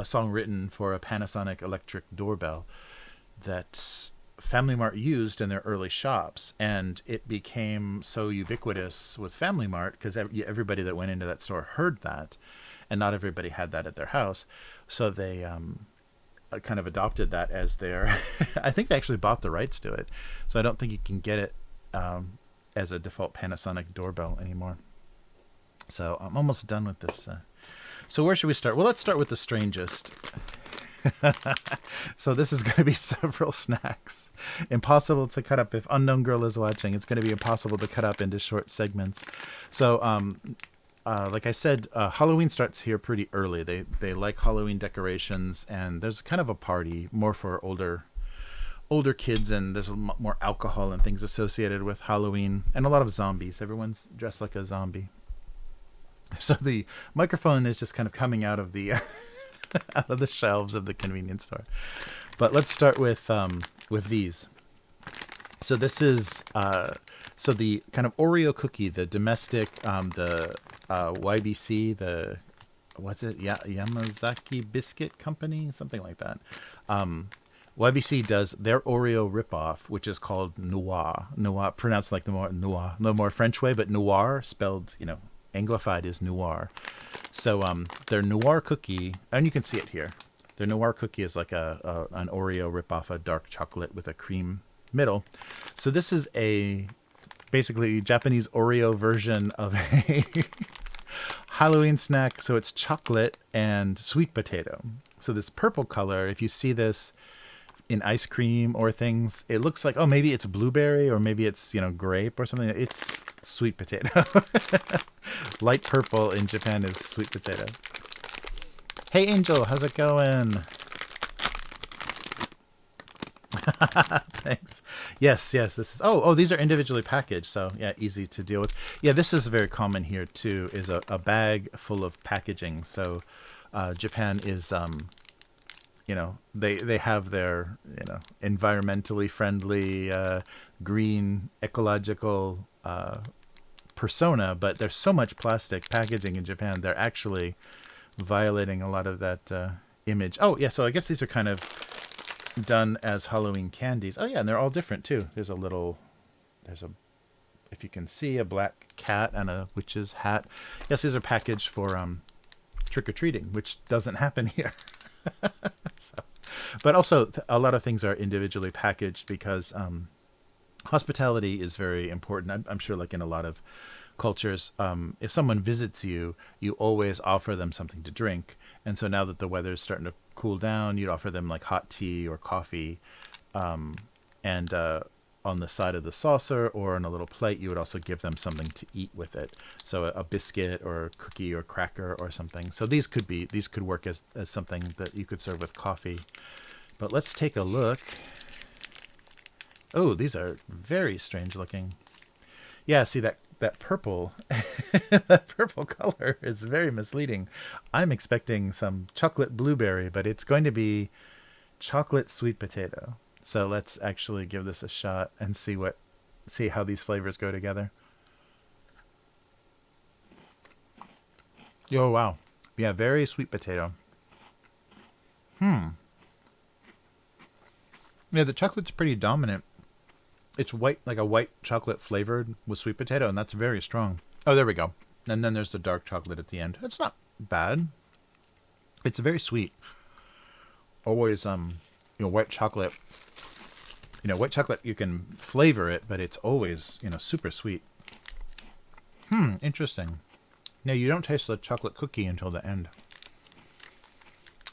song written for a Panasonic electric doorbell that Family Mart used in their early shops, and it became so ubiquitous with Family Mart because everybody that went into that store heard that, and not everybody had that at their house, so they kind of adopted that as their I think they actually bought the rights to it, so I don't think you can get it as a default Panasonic doorbell anymore. So I'm almost done with this. So where should we start? Well, let's start with the strangest. So this is going to be several snacks. Impossible to cut up. If Unknown Girl is watching, it's going to be impossible to cut up into short segments. So like I said, Halloween starts here pretty early. They like Halloween decorations, and there's kind of a party more for older kids, and there's a lot more alcohol and things associated with Halloween, and a lot of zombies. Everyone's dressed like a zombie. So the microphone is just kind of coming out of the out of the shelves of the convenience store. But let's start with these. So this is so the kind of Oreo cookie, the domestic, the YBC, the what's it? Yamazaki Biscuit Company, something like that. YBC does their Oreo ripoff, which is called Noir. Noir, pronounced like Noir, no more French way, but Noir, spelled, Anglified, is Noir. So their Noir cookie, and you can see it here. Their Noir cookie is like an Oreo ripoff, a dark chocolate with a cream middle. So this is basically Japanese Oreo version of a Halloween snack. So it's chocolate and sweet potato. So this purple color, if you see this in ice cream or things, it looks like, oh, maybe it's blueberry or maybe it's, grape or something. It's sweet potato. Light purple in Japan is sweet potato. Hey, Angel, how's it going? Thanks. Yes, this is, these are individually packaged, so yeah, easy to deal with. Yeah, this is very common here too, is a bag full of packaging. So Japan is they have their environmentally friendly, green, ecological persona, but there's so much plastic packaging in Japan, they're actually violating a lot of that image. Oh yeah, so I guess these are kind of done as Halloween candies. Oh yeah, and they're all different too. There's if you can see, a black cat and a witch's hat. Yes, these are packaged for trick-or-treating, which doesn't happen here. So, but also a lot of things are individually packaged because hospitality is very important. I'm sure, like in a lot of cultures, if someone visits you, you always offer them something to drink. And so now that the weather is starting to cool down, you'd offer them like hot tea or coffee, and on the side of the saucer or on a little plate, you would also give them something to eat with it. So a biscuit or a cookie or cracker or something. So these could work as something that you could serve with coffee. But let's take a look. Oh, these are very strange looking. Yeah, see that purple, that purple color is very misleading. I'm expecting some chocolate blueberry, but it's going to be chocolate sweet potato. So let's actually give this a shot and see how these flavors go together. Oh, wow. Yeah, very sweet potato. Yeah, the chocolate's pretty dominant. It's white, like a white chocolate flavored with sweet potato, and that's very strong. Oh, there we go. And then there's the dark chocolate at the end. It's not bad. It's very sweet. Always, white chocolate. White chocolate, you can flavor it, but it's always, super sweet. Interesting. Now, you don't taste the chocolate cookie until the end.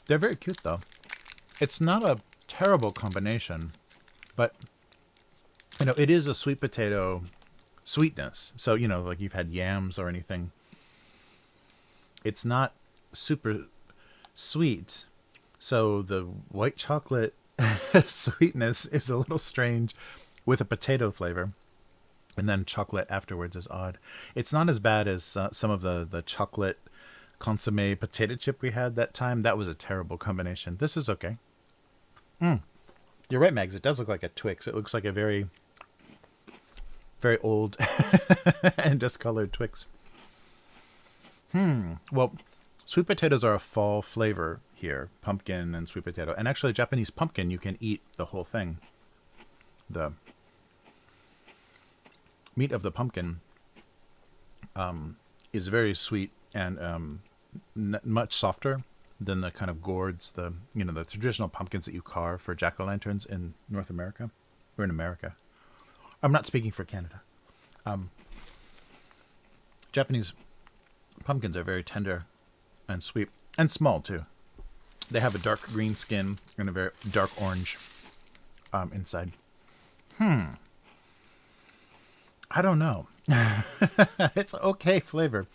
They're very cute, though. It's not a terrible combination, but, it is a sweet potato sweetness. So, like you've had yams or anything. It's not super sweet. So the white chocolate sweetness is a little strange with a potato flavor. And then chocolate afterwards is odd. It's not as bad as some of the chocolate consomme potato chip we had that time. That was a terrible combination. This is okay. You're right, Mags. It does look like a Twix. It looks like a very, very old and discolored Twix. Well, sweet potatoes are a fall flavor here. Pumpkin and sweet potato. And actually, Japanese pumpkin, you can eat the whole thing. The meat of the pumpkin is very sweet and much softer than the kind of gourds, the traditional pumpkins that you carve for jack-o'-lanterns in North America or in America. I'm not speaking for Canada. Japanese pumpkins are very tender and sweet and small too. They have a dark green skin and a very dark orange inside. I don't know. It's okay flavor.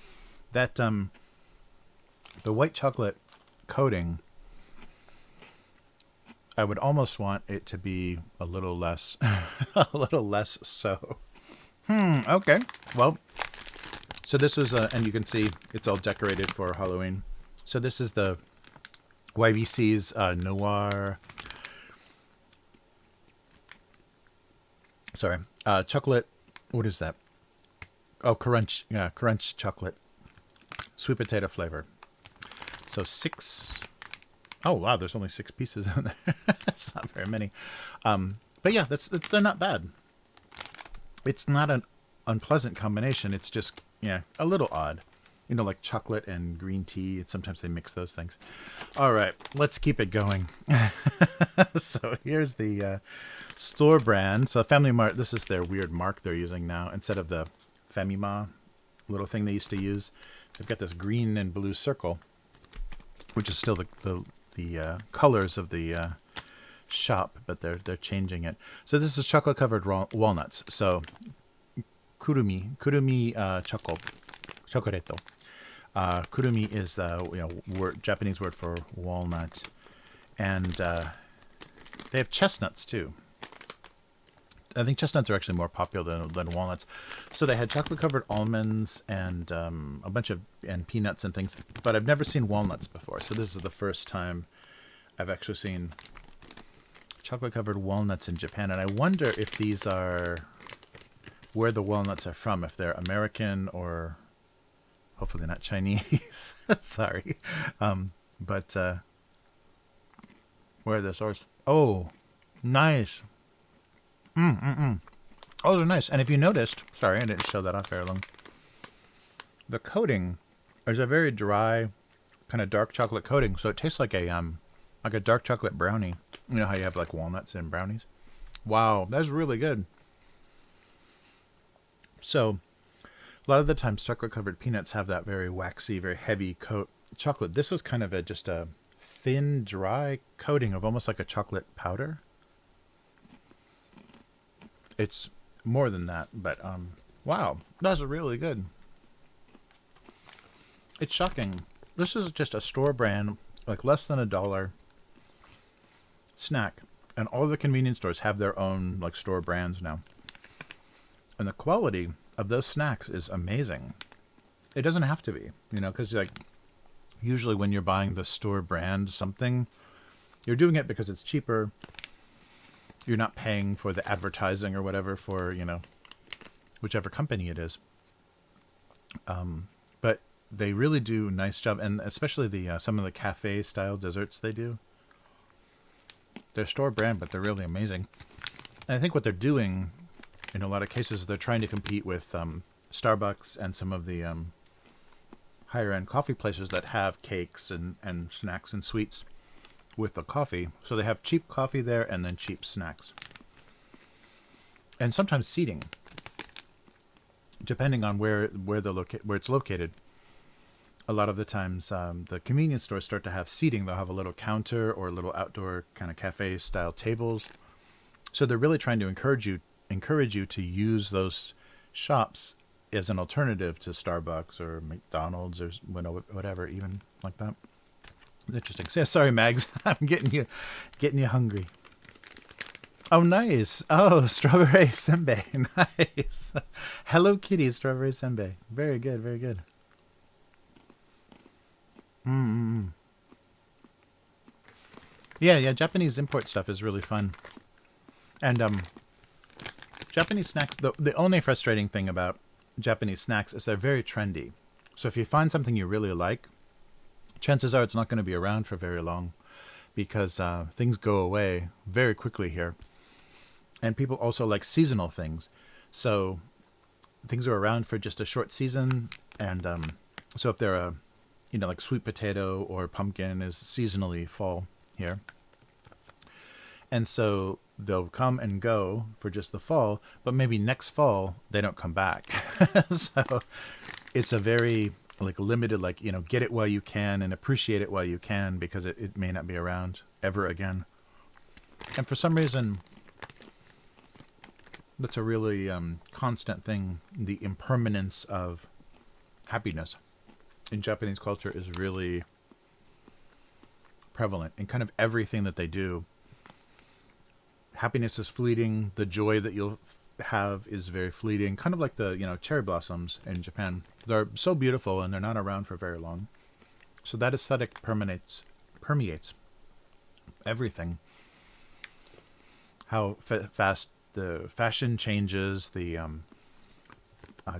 That the white chocolate coating, I would almost want it to be a little less so. Okay. Well, so this was and you can see it's all decorated for Halloween. So this is the YBC's Noir. Sorry, chocolate. What is that? Oh, crunch. Yeah, crunch chocolate. Sweet potato flavor. So 6. Oh, wow, there's only 6 pieces in there. That's not very many. But yeah, they're not bad. It's not an unpleasant combination. It's just, a little odd. Like chocolate and green tea. Sometimes they mix those things. All right, let's keep it going. So here's the store brand. So Family Mart, this is their weird mark they're using now. Instead of the Famima little thing they used to use, they've got this green and blue circle, which is still the colors of the shop, but they're changing it. So this is chocolate covered walnuts. So kurumi chocoreto. Kurumi is the Japanese word for walnut, and they have chestnuts too. I think chestnuts are actually more popular than walnuts. So they had chocolate covered almonds and a bunch of peanuts and things, but I've never seen walnuts before. So this is the first time I've actually seen chocolate covered walnuts in Japan, and I wonder if these are where the walnuts are from, if they're American or hopefully not Chinese. Sorry. But where are the source? Oh, nice. Oh, they're nice. And if you noticed, sorry, I didn't show that off very long. The coating is a very dry, kind of dark chocolate coating, so it tastes like a dark chocolate brownie. You know how you have like walnuts in brownies? Wow, that's really good. So a lot of the times chocolate covered peanuts have that very waxy, very heavy coat. Chocolate, this is kind of just a thin, dry coating of almost like a chocolate powder. It's more than that, but wow, that's really good. It's shocking. This is just a store brand, like less than $1 snack, and all the convenience stores have their own like store brands now. And the quality of those snacks is amazing. It doesn't have to be, because like usually when you're buying the store brand something, you're doing it because it's cheaper. You're not paying for the advertising or whatever for, whichever company it is. But they really do a nice job, and especially the some of the cafe style desserts they do. They're store brand, but they're really amazing. And I think what they're doing, in a lot of cases, they're trying to compete with Starbucks and some of the higher end coffee places that have cakes and snacks and sweets with the coffee. So they have cheap coffee there and then cheap snacks. And sometimes seating, depending on where it's located. A lot of the times, the convenience stores start to have seating. They'll have a little counter or little outdoor kind of cafe style tables. So they're really trying to encourage you to use those shops as an alternative to Starbucks or McDonald's or whatever, even like that. Interesting. So, sorry, Mags, I'm getting you hungry. Oh, nice. Oh, strawberry senbei. Nice. Hello Kitty strawberry senbei. Very good, very good. Yeah, Japanese import stuff is really fun. And Japanese snacks, the only frustrating thing about Japanese snacks is they're very trendy. So if you find something you really like, chances are it's not going to be around for very long, because things go away very quickly here. And people also like seasonal things. So things are around for just a short season. And so if they're like sweet potato or pumpkin is seasonally fall here. And so they'll come and go for just the fall, but maybe next fall they don't come back. So it's a very limited, get it while you can and appreciate it while you can, because it may not be around ever again. And for some reason, that's a really constant thing. The impermanence of happiness in Japanese culture is really prevalent in kind of everything that they do. Happiness is fleeting. The joy that you'll have is very fleeting. Kind of like the cherry blossoms in Japan. They're so beautiful and they're not around for very long. So that aesthetic permeates everything. How fast the fashion changes, the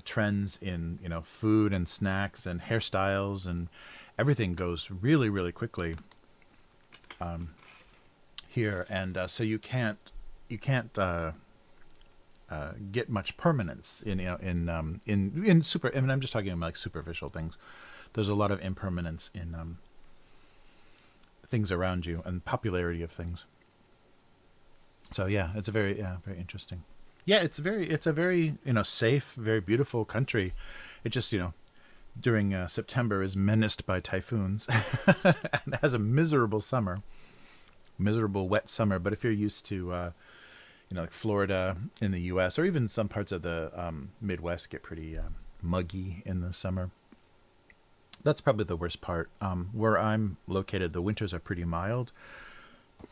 trends in food and snacks and hairstyles, and everything goes really, really quickly here, and so you can't get much permanence in super. I mean, I'm just talking about superficial things. There's a lot of impermanence in things around you and popularity of things. So yeah, it's a very interesting. Yeah, it's a very safe, very beautiful country. It just during September is menaced by typhoons and has a miserable wet summer. But if you're used to like Florida in the U.S. or even some parts of the Midwest get pretty muggy in the summer. That's probably the worst part. Where I'm located, the winters are pretty mild,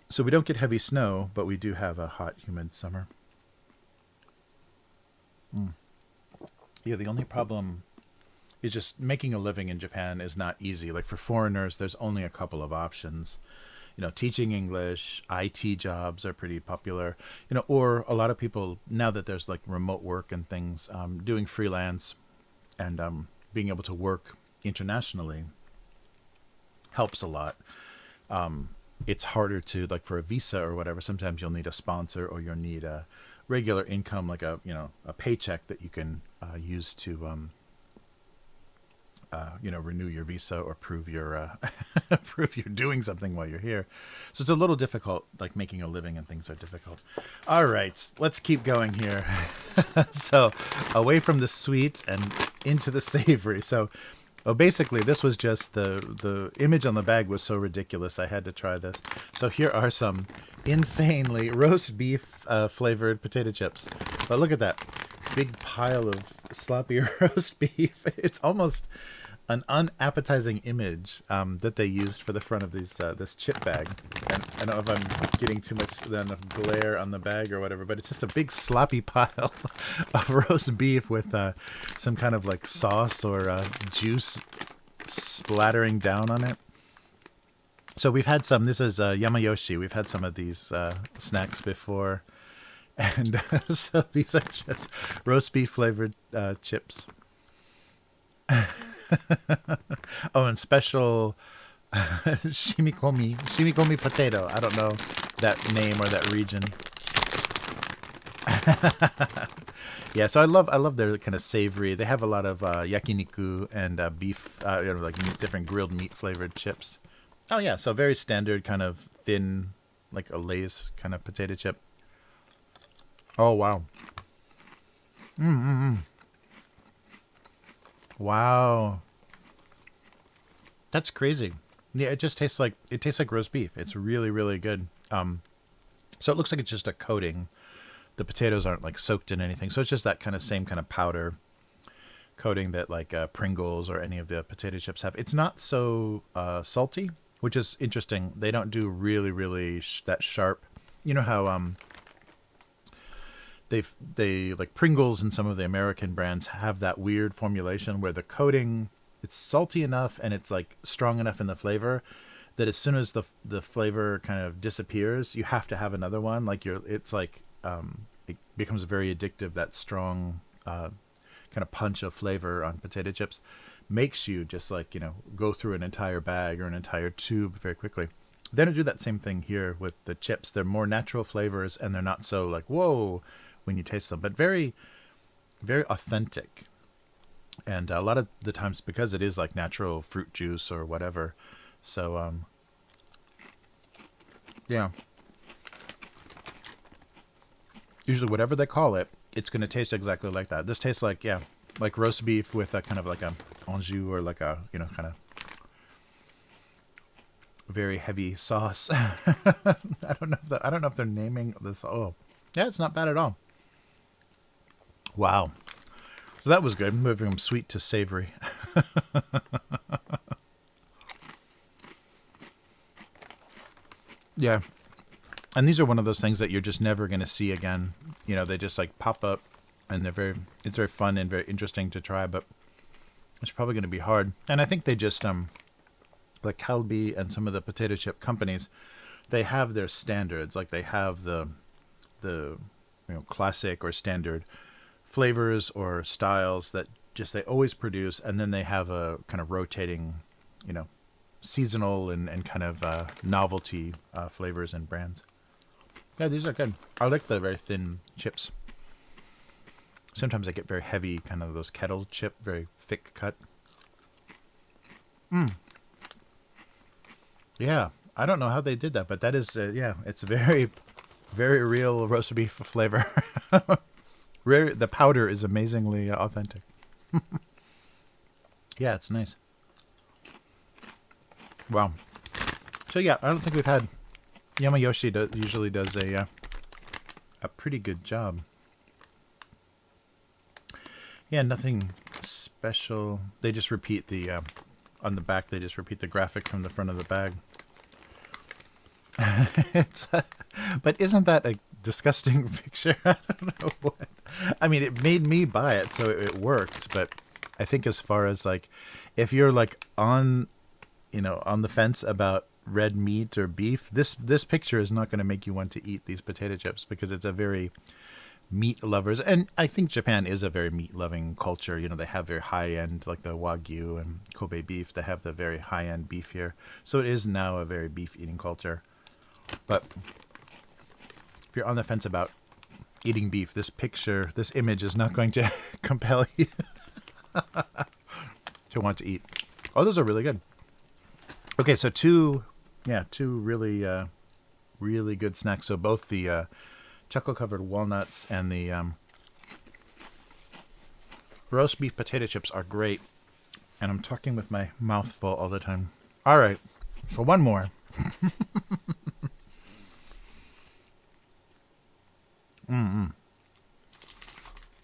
so we don't get heavy snow, but we do have a hot, humid summer. Yeah, the only problem is just making a living in Japan is not easy. Like for foreigners, there's only a couple of options. Teaching English, IT jobs are pretty popular. Or a lot of people, now that there's like remote work and things, doing freelance and being able to work internationally helps a lot. It's harder to, like for a visa or whatever, sometimes you'll need a sponsor or you'll need a regular income, like a paycheck that you can use to renew your visa or prove you're prove you're doing something while you're here. So it's a little difficult, like making a living and things are difficult. All right, let's keep going here. So away from the sweet and into the savory. So basically this was just the image on the bag was so ridiculous I had to try this. So here are some insanely roast beef flavored potato chips. But look at that big pile of sloppy roast beef. It's almost an unappetizing image that they used for the front of these this chip bag. And I don't know if I'm getting too much glare on the bag or whatever, but it's just a big sloppy pile of roast beef with some kind of like sauce or juice splattering down on it. So we've had some. This is Yamayoshi. We've had some of these snacks before. And so these are just roast beef flavored chips. Oh, and special shimikomi potato. I don't know that name or that region. Yeah, so I love their kind of savory. They have a lot of yakiniku and beef, like different grilled meat flavored chips. Oh yeah, so very standard kind of thin, like a Lay's kind of potato chip. Oh wow. Wow. That's crazy. Yeah, it tastes like roast beef. It's really, really good. So it looks like it's just a coating. The potatoes aren't like soaked in anything. So it's just that kind of same kind of powder coating that like Pringles or any of the potato chips have. It's not so salty, which is interesting. They don't do really, really that sharp. You know how they like Pringles and some of the American brands have that weird formulation where the coating, it's salty enough and it's like strong enough in the flavor that as soon as the flavor kind of disappears, you have to have another one. Like it's like it becomes very addictive. That strong kind of punch of flavor on potato chips makes you just like, go through an entire bag or an entire tube very quickly. They don't do that same thing here with the chips. They're more natural flavors and they're not so like, whoa, when you taste them, but very, very authentic. And a lot of the times, because it is like natural fruit juice or whatever. So, yeah. Usually whatever they call it, it's going to taste exactly like that. This tastes like, yeah, like roast beef with a kind of like a Anjou or like a, kind of very heavy sauce. I don't know if they're naming this. Oh, yeah, it's not bad at all. Wow. So that was good, moving from sweet to savory. Yeah. And these are one of those things that you're just never going to see again. They just like pop up and it's very fun and very interesting to try, but it's probably going to be hard. And I think they just, like Calbee and some of the potato chip companies, they have their standards. Like they have the classic or standard flavors or styles that just they always produce, and then they have a kind of rotating, seasonal and kind of novelty flavors and brands. Yeah, these are good. I like the very thin chips. Sometimes I get very heavy, kind of those kettle chip, very thick cut. Yeah, I don't know how they did that, but that is, it's very, very real roast beef flavor. The powder is amazingly authentic. Yeah, it's nice. Wow. So yeah, I don't think we've had Yamayoshi usually does a pretty good job. Yeah, nothing special. They just repeat the on the back. They just repeat the graphic from the front of the bag. But isn't that a disgusting picture? I don't know what. I mean, it made me buy it, so it worked. But I think as far as like, if you're like on the fence about red meat or beef, this picture is not going to make you want to eat these potato chips, because it's a very meat lovers, and I think Japan is a very meat loving culture. They have very high end, like the Wagyu and Kobe beef. They have the very high end beef here, so it is now a very beef eating culture. But if you're on the fence about eating beef, this image is not going to compel you to want to eat. Oh, those are really good. Okay, so two really, really good snacks. So both the chocolate-covered walnuts and the roast beef potato chips are great. And I'm talking with my mouth full all the time. All right, so one more.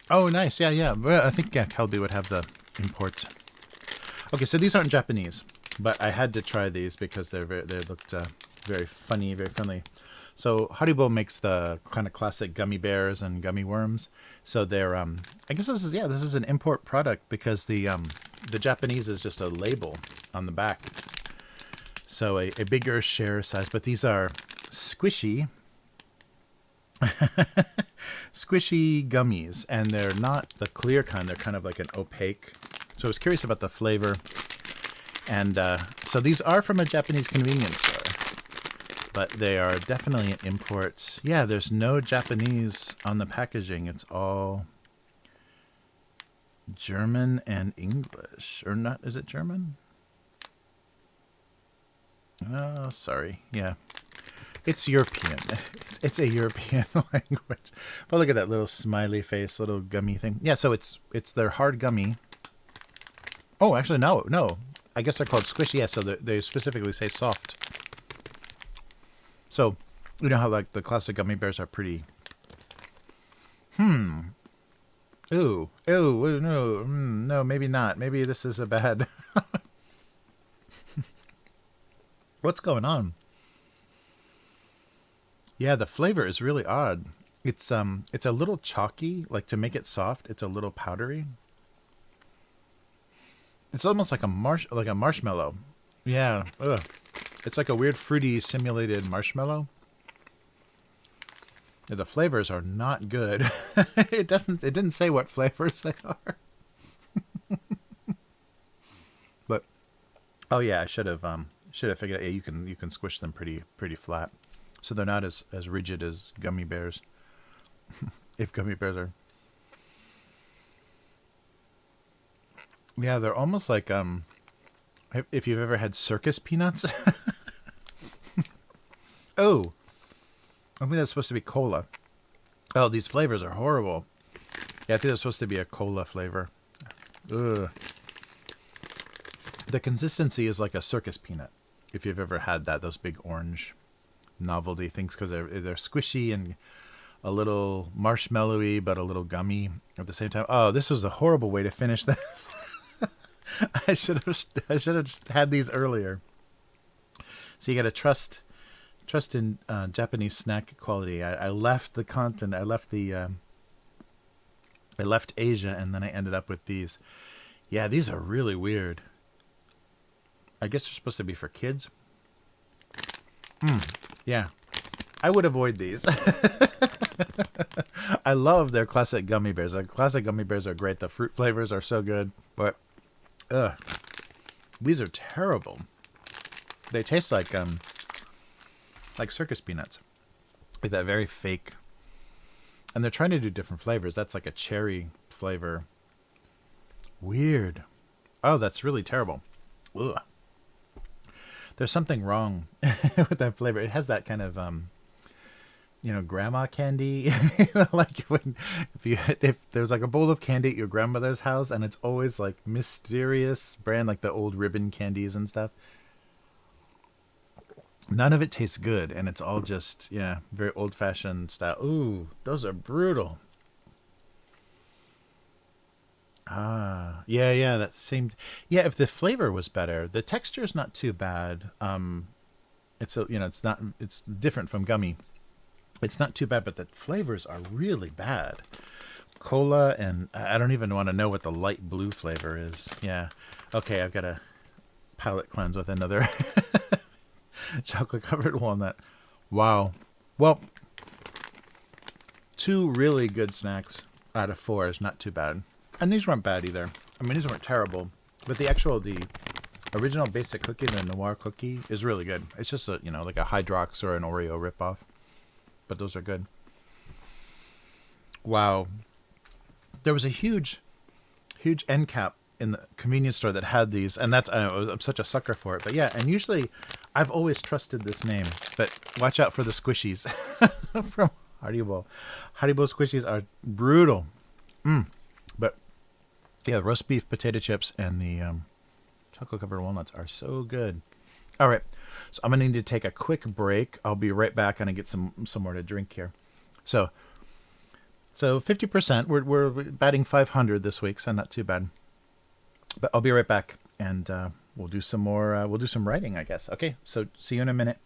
Oh, nice. Yeah. Well, I think Calbee would have the imports. Okay, so these aren't Japanese, but I had to try these because they looked very funny, very friendly. So Haribo makes the kind of classic gummy bears and gummy worms. So they're I guess this is an import product, because the Japanese is just a label on the back. So a bigger share size, but these are squishy squishy gummies, and they're not the clear kind. They're kind of like an opaque So I was curious about the flavor. And so these are from a Japanese convenience store, but they are definitely an import. Yeah, there's no Japanese on the packaging. It's all German and English. Or not, is it German? Oh, sorry. Yeah. It's European. It's a European language. But look at that little smiley face, little gummy thing. Yeah, so it's their hard gummy. Oh, actually, no. I guess they're called squishy. Yeah, so they specifically say soft. So, you know how like the classic gummy bears are pretty. Ooh, no, no, maybe not. Maybe this is a bad. What's going on? Yeah, the flavor is really odd. It's a little chalky. Like to make it soft, it's a little powdery. It's almost like a marshmallow. Yeah. Ugh. It's like a weird fruity simulated marshmallow. Yeah, the flavors are not good. It didn't say what flavors they are. But oh yeah, I should have figured out, yeah, you can squish them pretty flat. So they're not as rigid as gummy bears. If gummy bears are. Yeah, they're almost like if you've ever had circus peanuts. Oh, I think that's supposed to be cola. Oh, these flavors are horrible. Yeah, I think that's supposed to be a cola flavor. Ugh. The consistency is like a circus peanut. If you've ever had that, those big orange novelty things, because they're squishy and a little marshmallowy, but a little gummy at the same time. Oh, this was a horrible way to finish this. I should have had these earlier. So you got to trust in Japanese snack quality. I left the continent. I left Asia, and then I ended up with these. Yeah, these are really weird. I guess they're supposed to be for kids. Yeah, I would avoid these. I love their classic gummy bears. The classic gummy bears are great. The fruit flavors are so good, but these are terrible. They taste like circus peanuts, like that very fake. And they're trying to do different flavors. That's like a cherry flavor. Weird. Oh, that's really terrible. Ugh. There's something wrong with that flavor. It has that kind of grandma candy. Like if there's like a bowl of candy at your grandmother's house, and it's always like mysterious brand, like the old ribbon candies and stuff. None of it tastes good, and it's all just very old-fashioned style. Ooh, those are brutal. Ah, yeah, that seemed. Yeah, if the flavor was better, the texture is not too bad. It's different from gummy. It's not too bad, but the flavors are really bad. Cola, and I don't even want to know what the light blue flavor is. Yeah. Okay, I've got a palate cleanse with another chocolate covered walnut. Wow. Well, 2 really good snacks out of 4 is not too bad. And these weren't bad either. I mean, these weren't terrible. But the original basic cookie, the Noir cookie, is really good. It's just like a Hydrox or an Oreo ripoff. But those are good. Wow. There was a huge end cap in the convenience store that had these, and I'm such a sucker for it. But yeah, and usually I've always trusted this name, but watch out for the squishies from Haribo. Haribo squishies are brutal. But yeah, roast beef, potato chips, and the chocolate covered walnuts are so good. All right, so I'm gonna need to take a quick break. I'll be right back and get some more to drink here. So 50%. We're batting 500 this week, so not too bad. But I'll be right back, and we'll do some more. We'll do some writing, I guess. Okay, so see you in a minute.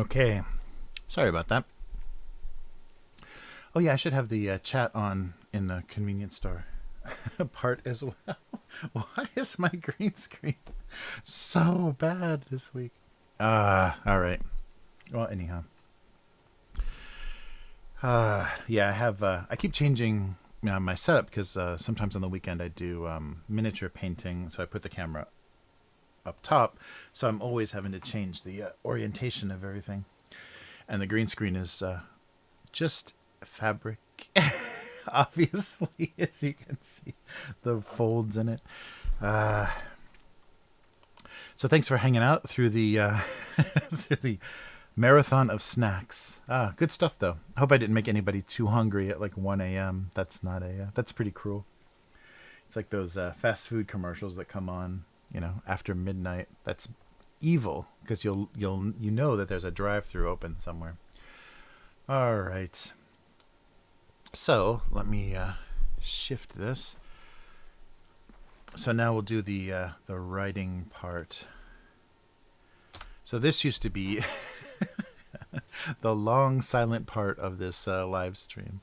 Okay. Sorry about that. Oh, yeah, I should have the chat on in the convenience store part as well. Why is my green screen so bad this week? All right. Well, anyhow. Yeah, I have. I keep changing my setup because sometimes on the weekend I do miniature painting, so I put the camera up top, so I'm always having to change the orientation of everything. And the green screen is just fabric, obviously, as you can see, the folds in it. So thanks for hanging out through the through the marathon of snacks. Good stuff though. I hope I didn't make anybody too hungry at like 1 a.m. That's not a that's pretty cruel. It's like those fast food commercials that come on, after midnight. That's evil because you know that there's a drive-through open somewhere. All right. So let me shift this. So now we'll do the writing part. So this used to be the long silent part of this live stream,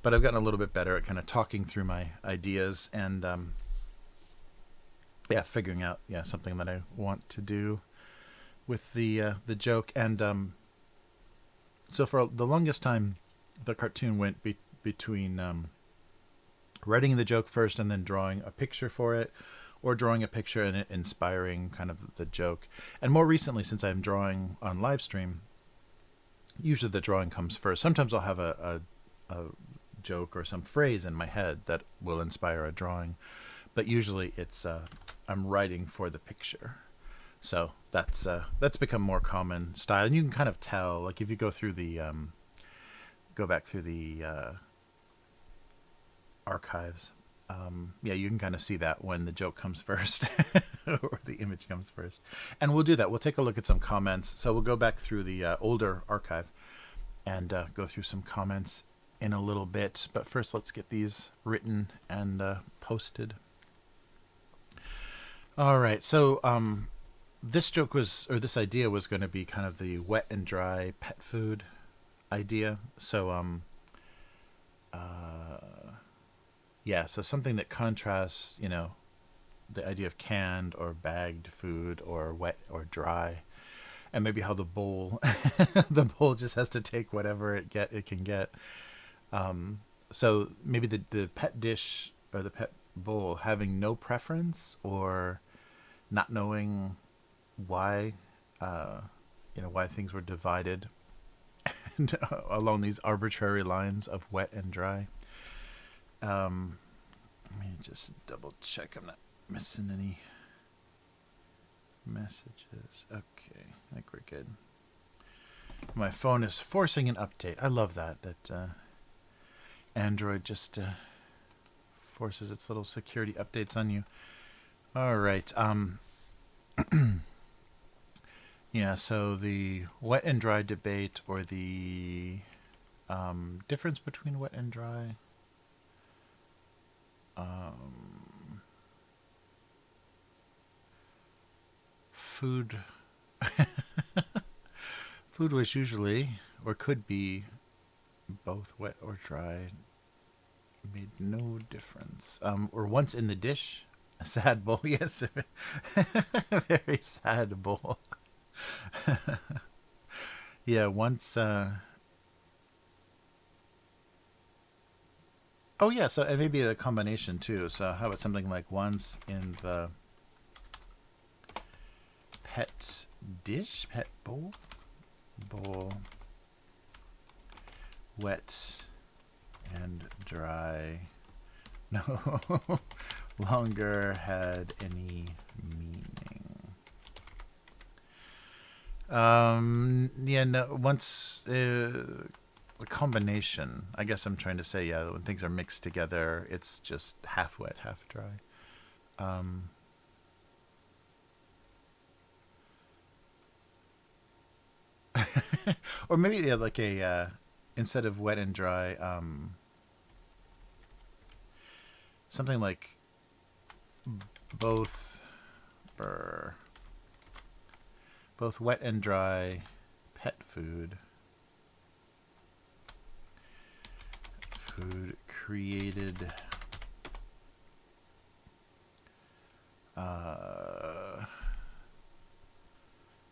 but I've gotten a little bit better at kind of talking through my ideas and figuring out something that I want to do with the joke. And so for the longest time, the cartoon went between writing the joke first and then drawing a picture for it, or drawing a picture and it inspiring kind of the joke. And more recently, since I'm drawing on live stream, usually the drawing comes first. Sometimes I'll have a joke or some phrase in my head that will inspire a drawing, but usually it's I'm writing for the picture. So that's become more common style, and you can kind of tell, like if you go through the go back through the archives, you can kind of see that when the joke comes first or the image comes first. And we'll do that. We'll take a look at some comments. So we'll go back through the older archive and go through some comments in a little bit. But first, let's get these written and posted. All right. So this joke this idea was going to be kind of the wet and dry pet food idea. So so something that contrasts, the idea of canned or bagged food or wet or dry, and maybe how the bowl the bowl just has to take whatever it can get. So maybe the pet dish or the pet bowl having no preference, or not knowing why why things were divided along these arbitrary lines of wet and dry. Let me just double check I'm not missing any messages. Okay, I think we're good. My phone is forcing an update. I love that Android just forces its little security updates on you. All right. So the wet and dry debate, or the difference between wet and dry. Food was usually, or could be, both wet or dry. Made no difference. Or once in the dish, a sad bowl. Yes, a very sad bowl. Once. Oh yeah, so and maybe a combination too. So how about something like once in the pet dish, pet bowl, wet and dry, no longer had any meaning. Once a combination. I guess I'm trying to say, when things are mixed together, it's just half wet, half dry. Or maybe like a instead of wet and dry, something like both wet and dry pet food. Food created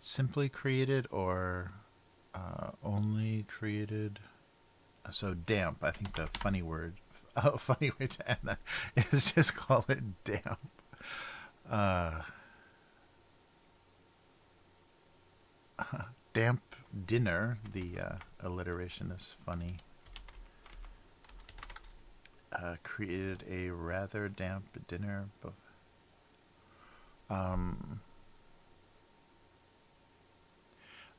simply created or only created. So damp. I think the funny word, a funny way to end that is just call it damp. Damp dinner. The alliteration is funny. Created a rather damp dinner. Both.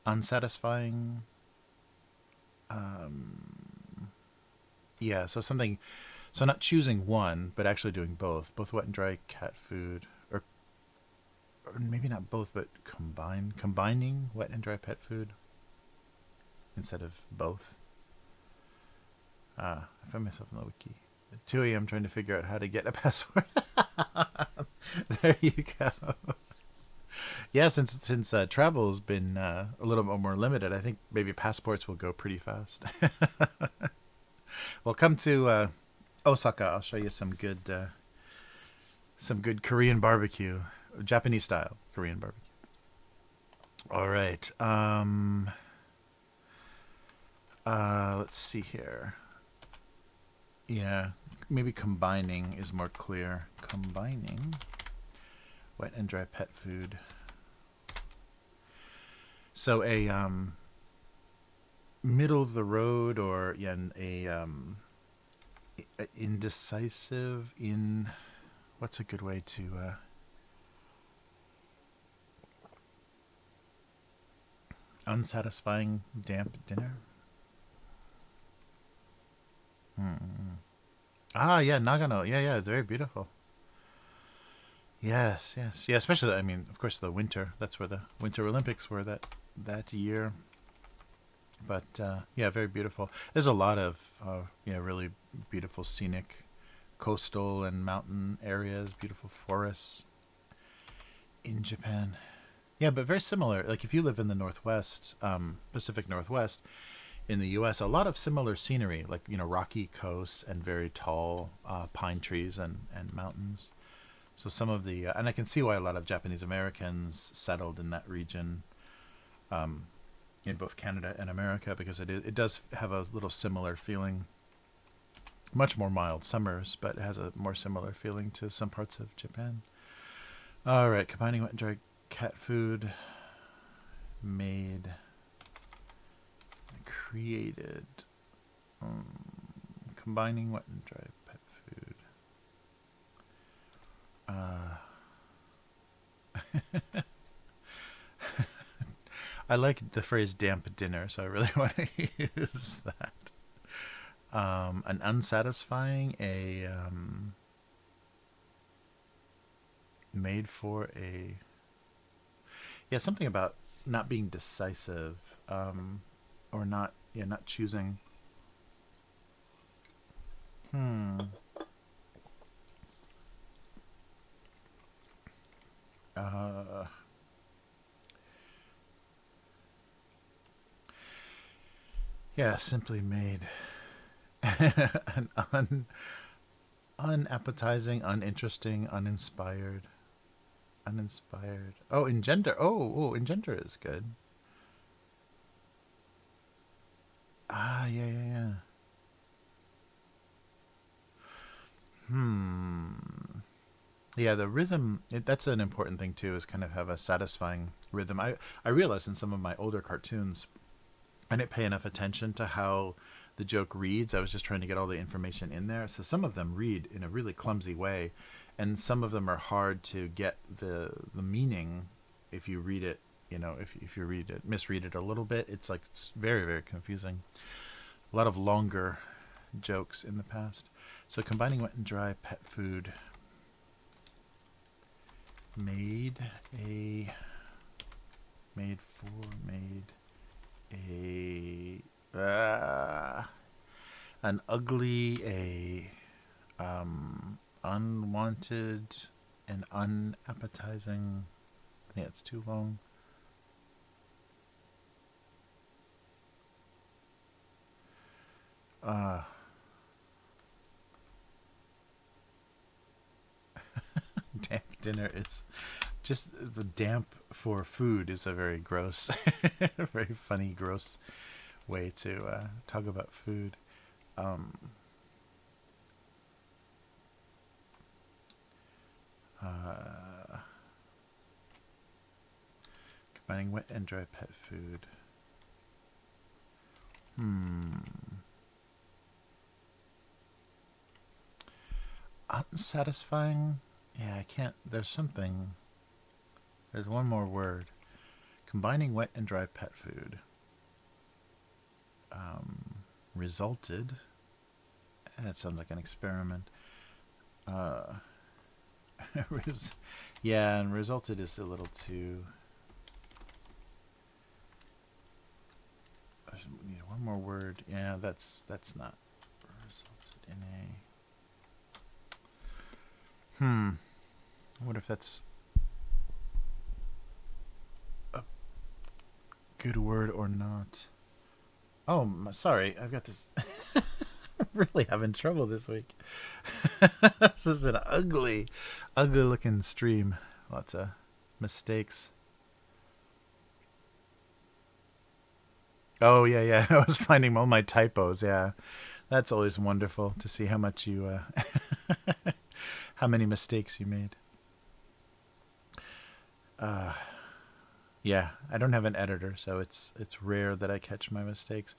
Unsatisfying. Yeah, so something, so not choosing one, but actually doing both wet and dry cat food, or maybe not both, but combining wet and dry pet food instead of both. I found myself in the wiki at 2 a.m. trying to figure out how to get a password. There you go. Yeah, since travel's been a little bit more limited, I think maybe passports will go pretty fast. Well, come to Osaka. I'll show you some good Korean barbecue, Japanese style Korean barbecue. All right. Let's see here. Yeah, maybe combining is more clear. Combining wet and dry pet food. So a middle of the road, or yeah, a indecisive in, what's a good way to unsatisfying damp dinner. Ah, yeah, Nagano. Yeah, it's very beautiful. Yes. Yeah, especially, I mean, of course, the winter. That's where the Winter Olympics were that year. But yeah, very beautiful. There's a lot of really beautiful scenic coastal and mountain areas, beautiful forests in Japan. Yeah, but very similar. Like if you live in the Northwest, Pacific Northwest, in the U.S., a lot of similar scenery, like rocky coasts and very tall pine trees and mountains. So some of the and I can see why a lot of Japanese Americans settled in that region, in both Canada and America, because it does have a little similar feeling. Much more mild summers, but it has a more similar feeling to some parts of Japan. All right, combining wet and dry cat food, made, created, combining wet and dry pet food. I like the phrase damp dinner, so I really want to use that. An unsatisfying, made for a, yeah, something about not being decisive, or not choosing. Yeah, simply made. An unappetizing, uninteresting, uninspired. Oh, engender. Oh, engender is good. Ah, yeah. Yeah, the rhythm, that's an important thing too, is kind of have a satisfying rhythm. I realized in some of my older cartoons, I didn't pay enough attention to how the joke reads. I was just trying to get all the information in there. So some of them read in a really clumsy way, and some of them are hard to get the meaning if you read it. If you misread it a little bit, it's very, very confusing. A lot of longer jokes in the past. So combining wet and dry pet food, made a an ugly, unwanted and unappetizing. I think it's too long. dinner. It's just the damp for food is a very gross, very funny, gross way to talk about food. Um, Combining wet and dry pet food. Unsatisfying? Yeah, I can't. There's something. There's one more word. Combining wet and dry pet food. Resulted. That sounds like an experiment. Yeah, and resulted is a little too. One more word. Yeah, that's not resulted in a. I wonder if that's a good word or not. Oh, sorry. I've got this. I'm really having trouble this week. This is an ugly looking stream. Lots of mistakes. Oh, yeah. I was finding all my typos. Yeah. That's always wonderful to see how much you, how many mistakes you made. Yeah, I don't have an editor, so it's rare that I catch my mistakes.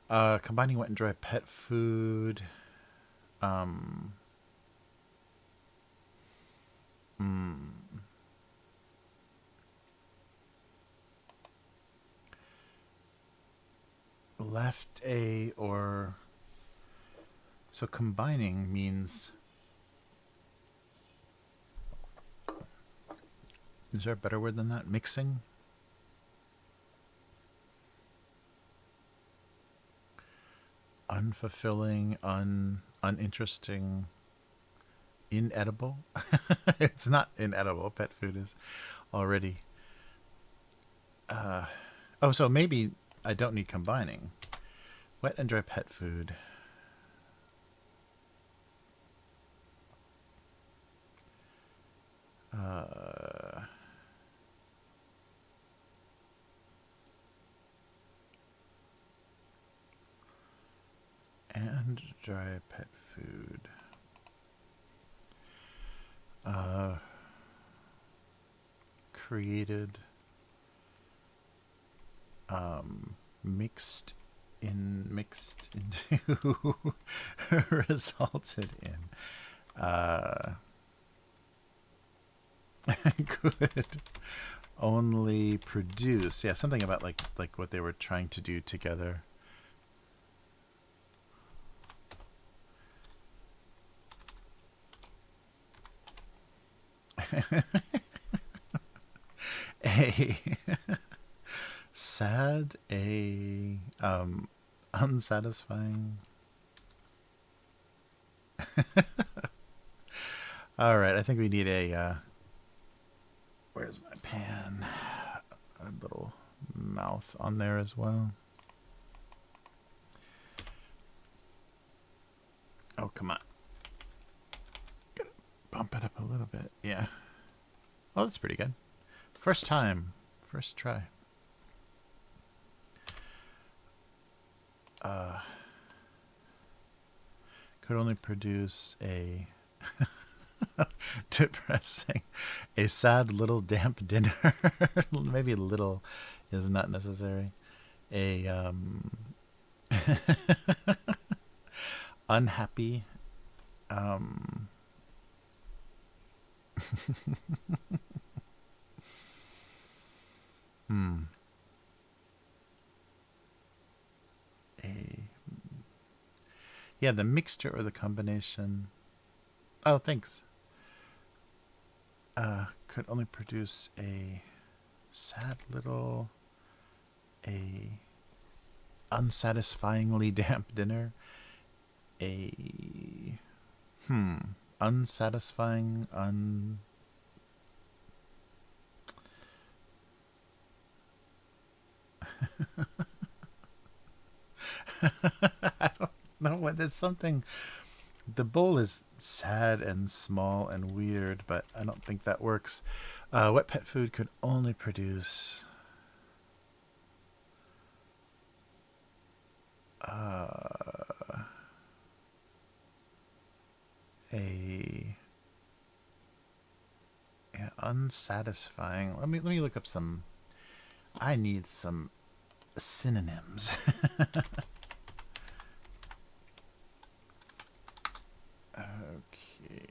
Combining wet and dry pet food. Left a or. So combining means. Is there a better word than that? Mixing? Unfulfilling, uninteresting, inedible. It's not inedible. Pet food is already. So maybe I don't need combining. Wet and dry pet food. And dry pet food. Created. Mixed into. Resulted in. Could only produce. Yeah, something about like what they were trying to do together. Sad, unsatisfying. All right, I think we need a. Where's my pan? A little mouth on there as well. Oh, come on. Gotta bump it up a little bit. Yeah. Oh, that's pretty good. First time. First try. Could only produce a depressing, a sad little damp dinner. Maybe little is not necessary. A unhappy. Yeah, the mixture or the combination. Oh, thanks. Could only produce a sad little, a unsatisfyingly damp dinner. A unsatisfying, I don't know what. There's something The bowl is sad and small and weird, but I don't think that works. Wet pet food could only produce a unsatisfying. Let me look up some. I need some synonyms. Okay.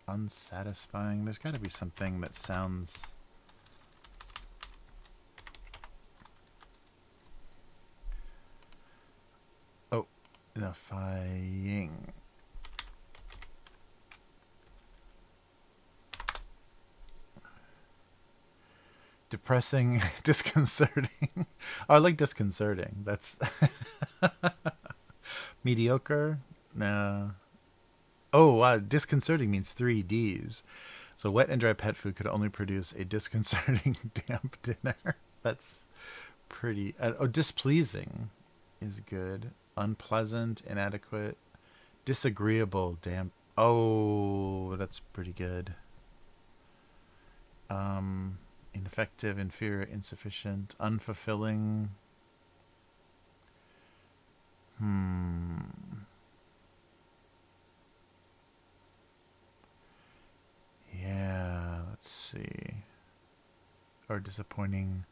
Unsatisfying. There's got to be something that sounds. Oh, satisfying. Depressing, disconcerting. Oh, I like disconcerting. That's mediocre. No. Oh, wow. Disconcerting means 3 Ds. So wet and dry pet food could only produce a disconcerting, damp dinner. That's pretty. Oh, displeasing is good. Unpleasant, inadequate, disagreeable, damp. Oh, that's pretty good. Ineffective, inferior, insufficient, unfulfilling. Yeah, let's see. Or disappointing,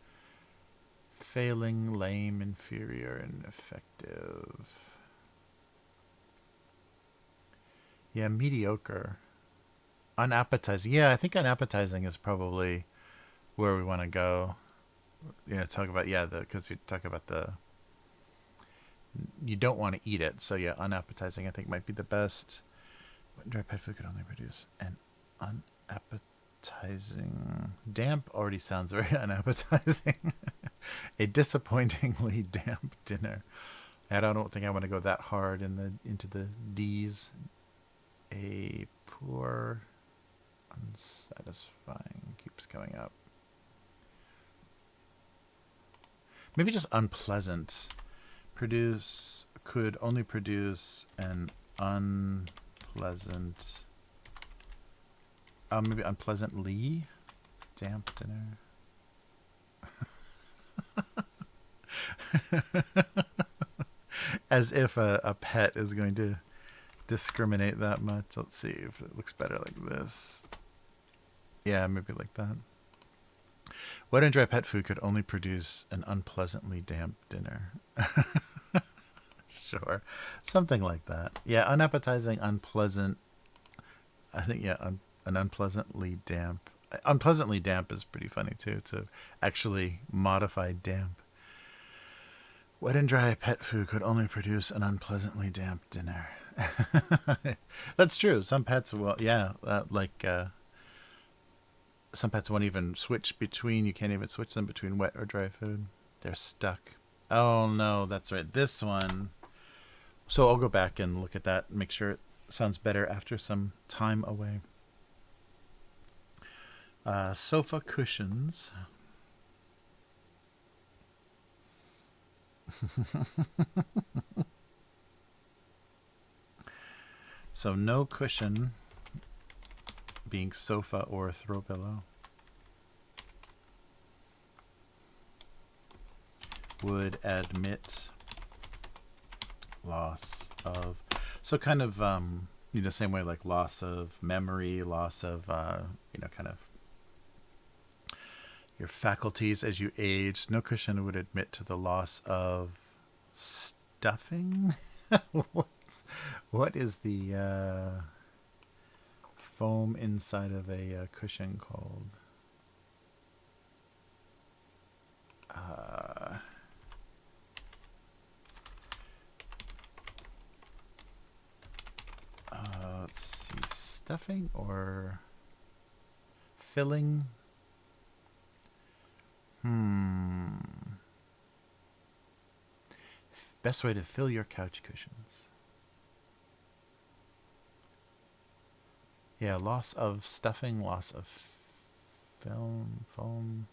failing, lame, inferior, ineffective. Yeah, mediocre. Unappetizing. Yeah, I think unappetizing is probably where we want to go. Talk about because you talk about you don't want to eat it. So yeah, unappetizing I think might be the best. Dry pet food could only produce an unappetizing. Damp already sounds very unappetizing. A disappointingly damp dinner. I don't think I want to go that hard into the D's. A poor, unsatisfying keeps coming up. Maybe just unpleasant. Could only produce an unpleasant. Maybe unpleasantly damp dinner. As if a pet is going to discriminate that much. Let's see if it looks better like this. Yeah, maybe like that. Wet and dry pet food could only produce an unpleasantly damp dinner. Sure. Something like that. Yeah, unappetizing, unpleasant. I think, yeah, an unpleasantly damp. Unpleasantly damp is pretty funny, too, to actually modify damp. Wet and dry pet food could only produce an unpleasantly damp dinner. That's true. Some pets will, some pets won't even switch between. You can't even switch them between wet or dry food. They're stuck. Oh, no, that's right. This one. So I'll go back and look at that and make sure it sounds better after some time away. Sofa cushions. So no cushion being sofa or throw pillow would admit loss of, so kind of same way like loss of memory, loss of kind of your faculties as you age. No cushion would admit to the loss of stuffing. What is the foam inside of a cushion called? Let's see, stuffing or filling? Best way to fill your couch cushions. Yeah, loss of stuffing, loss of foam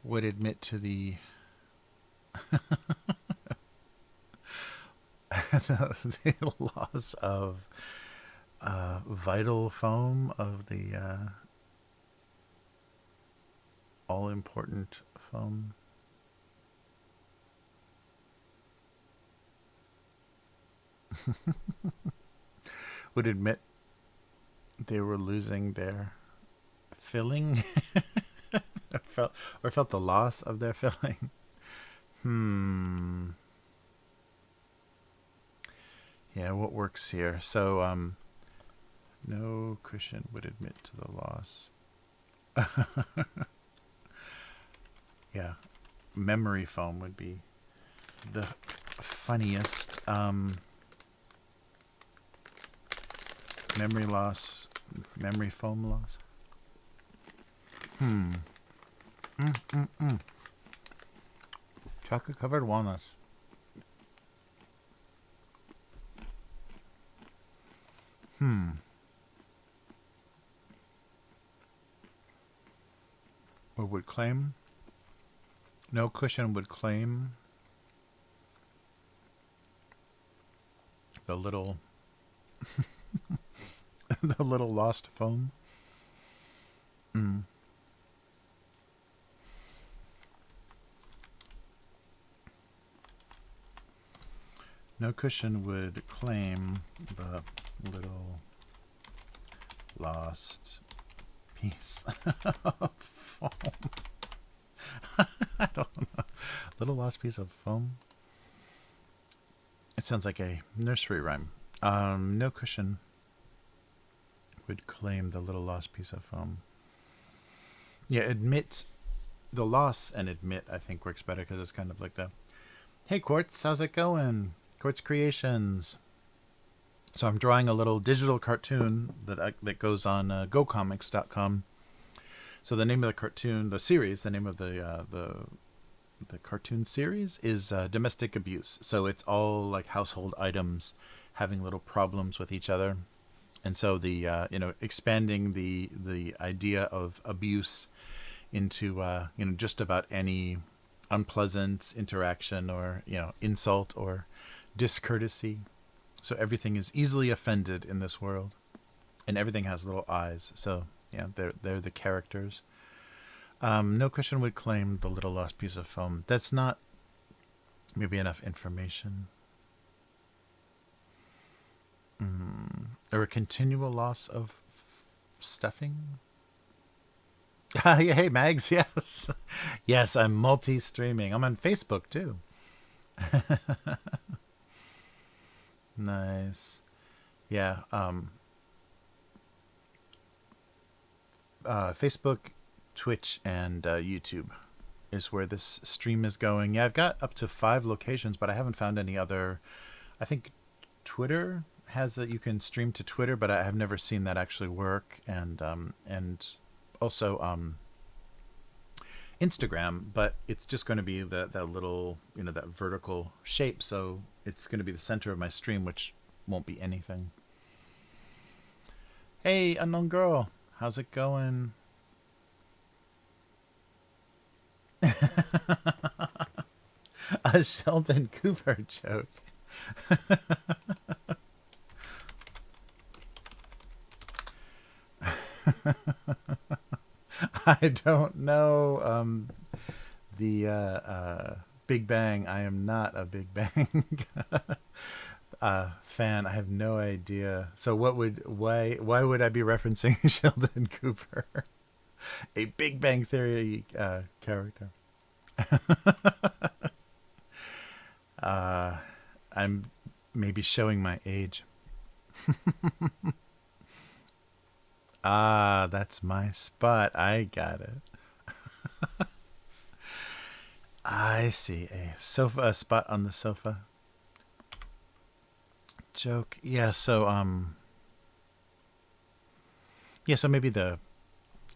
would admit to the the loss of vital foam, of the all-important foam. Would admit they were losing their filling. or felt the loss of their filling. Yeah, what works here? So, no cushion would admit to the loss. Yeah, memory foam would be the funniest. Memory loss, memory foam loss. Chocolate covered walnuts. Or would claim? No cushion would claim the little the little lost foam. No cushion would claim the little lost piece of foam. I don't know. Little lost piece of foam. It sounds like a nursery rhyme. No cushion would claim the little lost piece of foam. Yeah, admit the loss and admit, I think, works better because it's kind of like the, hey, Quartz, how's it going? Quartz Creations. So I'm drawing a little digital cartoon that goes on gocomics.com. So the name of the cartoon, the series, the name of the cartoon series is Domestic Abuse. So it's all like household items having little problems with each other. And so the expanding the idea of abuse into just about any unpleasant interaction or insult or discourtesy. So everything is easily offended in this world, and everything has little eyes. So yeah, they're the characters. No cushion would claim the little lost piece of foam. That's not maybe enough information. Or a continual loss of stuffing. Yeah, hey Mags, yes. Yes, I'm multi-streaming. I'm on Facebook too. Nice. Yeah. Facebook, Twitch, and YouTube is where this stream is going. Yeah, I've got up to 5 locations, but I haven't found any other. I think Twitter has that you can stream to Twitter, but I have never seen that actually work. And also Instagram, but it's just going to be that little, that vertical shape. So it's going to be the center of my stream, which won't be anything. Hey, unknown girl, how's it going? A Sheldon Cooper joke. I don't know the Big Bang. I am not a Big Bang fan. I have no idea. So why would I be referencing Sheldon Cooper? A Big Bang Theory character. I'm maybe showing my age. Ah, that's my spot. I got it. I see a spot on the sofa. Joke. Yeah, so so maybe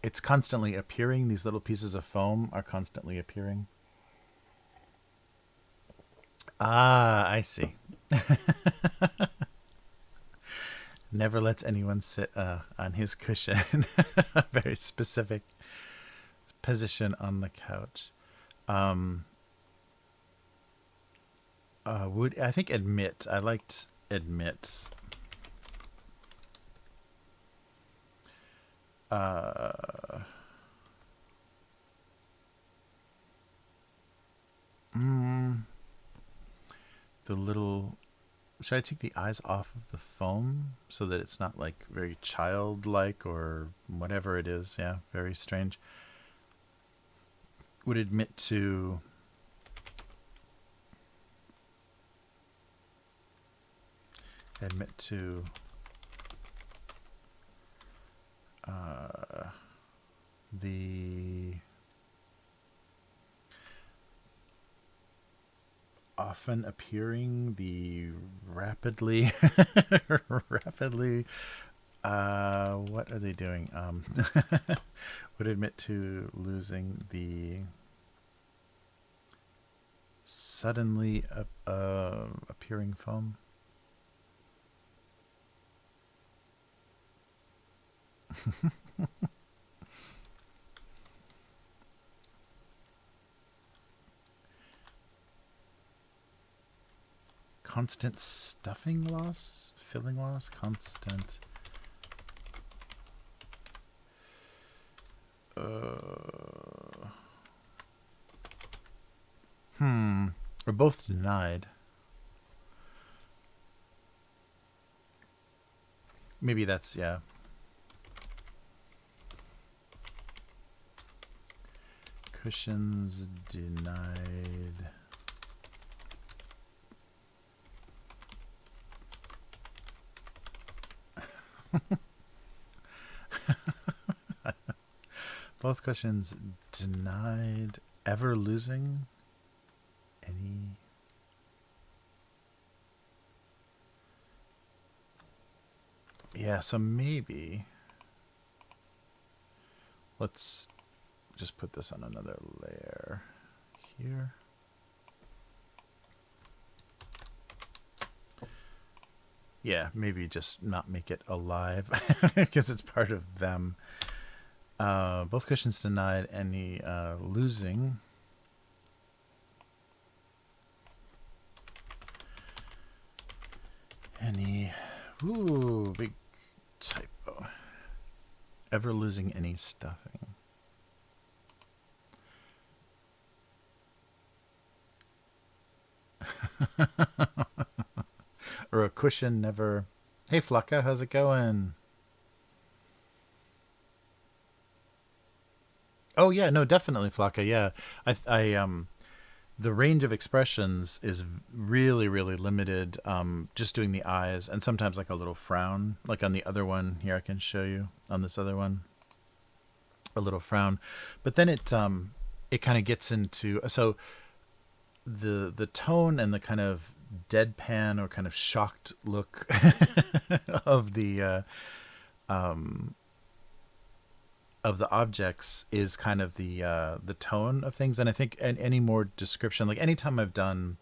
it's constantly appearing. These little pieces of foam are constantly appearing. Ah, I see. Never lets anyone sit on his cushion. A very specific position on the couch. Would I think admit? I liked admit. Uh, mm, the little. Should I take the eyes off of the foam so that it's not like very childlike or whatever it is? Yeah, very strange. Would admit to. Admit to. The often appearing, the rapidly, rapidly. What are they doing? Would admit to losing the suddenly appearing foam. Constant stuffing loss, filling loss, constant. Or both denied. Maybe that's, yeah. Cushions denied. Both cushions denied ever losing any. Yeah, so maybe let's just put this on another layer here. Yeah, maybe just not make it alive because it's part of them. Both cushions denied any losing. Any, ooh, big typo. Ever losing any stuffing. Or a cushion never. Hey, Flocka, how's it going? Oh yeah, no, definitely, Flocka. Yeah, the range of expressions is really, really limited. Just doing the eyes and sometimes like a little frown, like on the other one here. I can show you on this other one, a little frown, but then it kind of gets into the tone and the kind of deadpan or kind of shocked look of the objects is kind of the tone of things. And I think any more description, like anytime I've done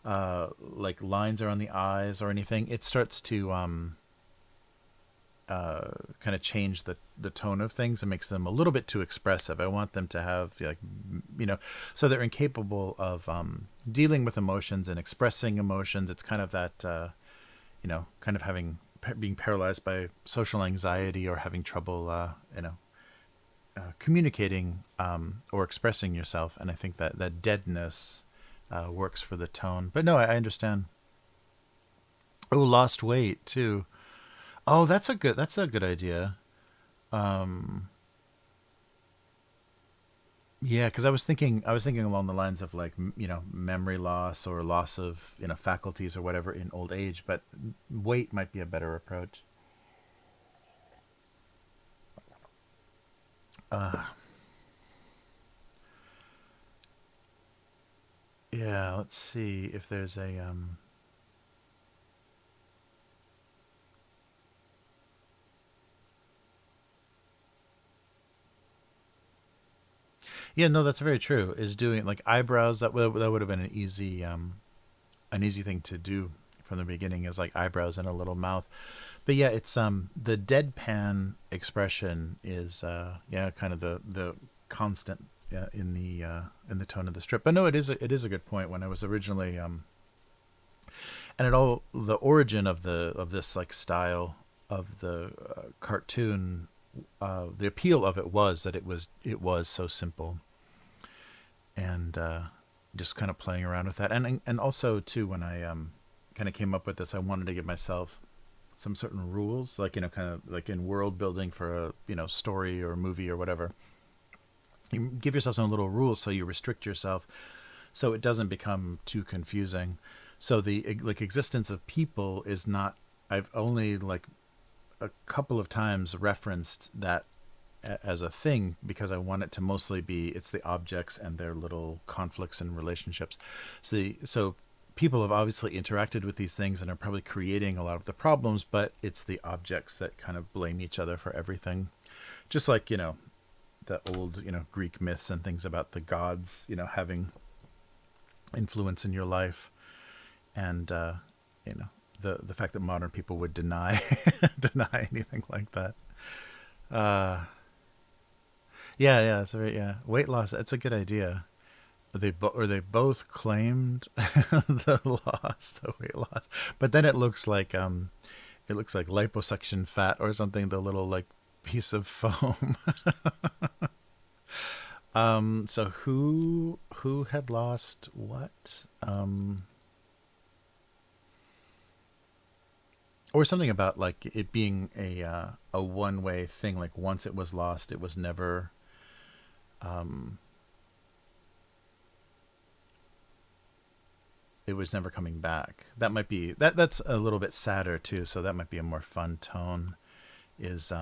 like lines around the eyes or anything, it starts to kind of change the tone of things and makes them a little bit too expressive. I want them to have like, so they're incapable of dealing with emotions and expressing emotions. It's kind of that, kind of being paralyzed by social anxiety or having trouble, communicating or expressing yourself. And I think that deadness works for the tone. But no, I understand. Oh, lost weight too. Oh, that's a good idea. Yeah, because I was thinking along the lines of like memory loss or loss of faculties or whatever in old age, but weight might be a better approach. Yeah, let's see if there's a Yeah, no, that's very true. Is doing like eyebrows, that would have been an easy thing to do from the beginning, is like eyebrows and a little mouth. But yeah, it's the deadpan expression is yeah, kind of the constant in the tone of the strip. But no, it is a good point. When I was originally And the origin of this like style of the cartoon, the appeal of it was that it was so simple, and just kind of playing around with that, and also too, when I kind of came up with this, I wanted to give myself some certain rules, like, kind of like in world building for a, story or movie or whatever. You give yourself some little rules so you restrict yourself, so it doesn't become too confusing. So the like existence of people is not. I've only like a couple of times referenced that as a thing, because I want it to mostly be it's the objects and their little conflicts and relationships. So people have obviously interacted with these things and are probably creating a lot of the problems, but it's the objects that kind of blame each other for everything. Just like, the old, Greek myths and things about the gods, having influence in your life. And, the fact that modern people would deny anything like that. Yeah. So weight loss. That's a good idea. They both claimed the weight loss, but then it looks like liposuction fat or something. The little like piece of foam. So who had lost what? Or something about like it being a one-way thing. Like once it was lost, it was never. It was never coming back. That might be that's a little bit sadder too. So that might be a more fun tone. Is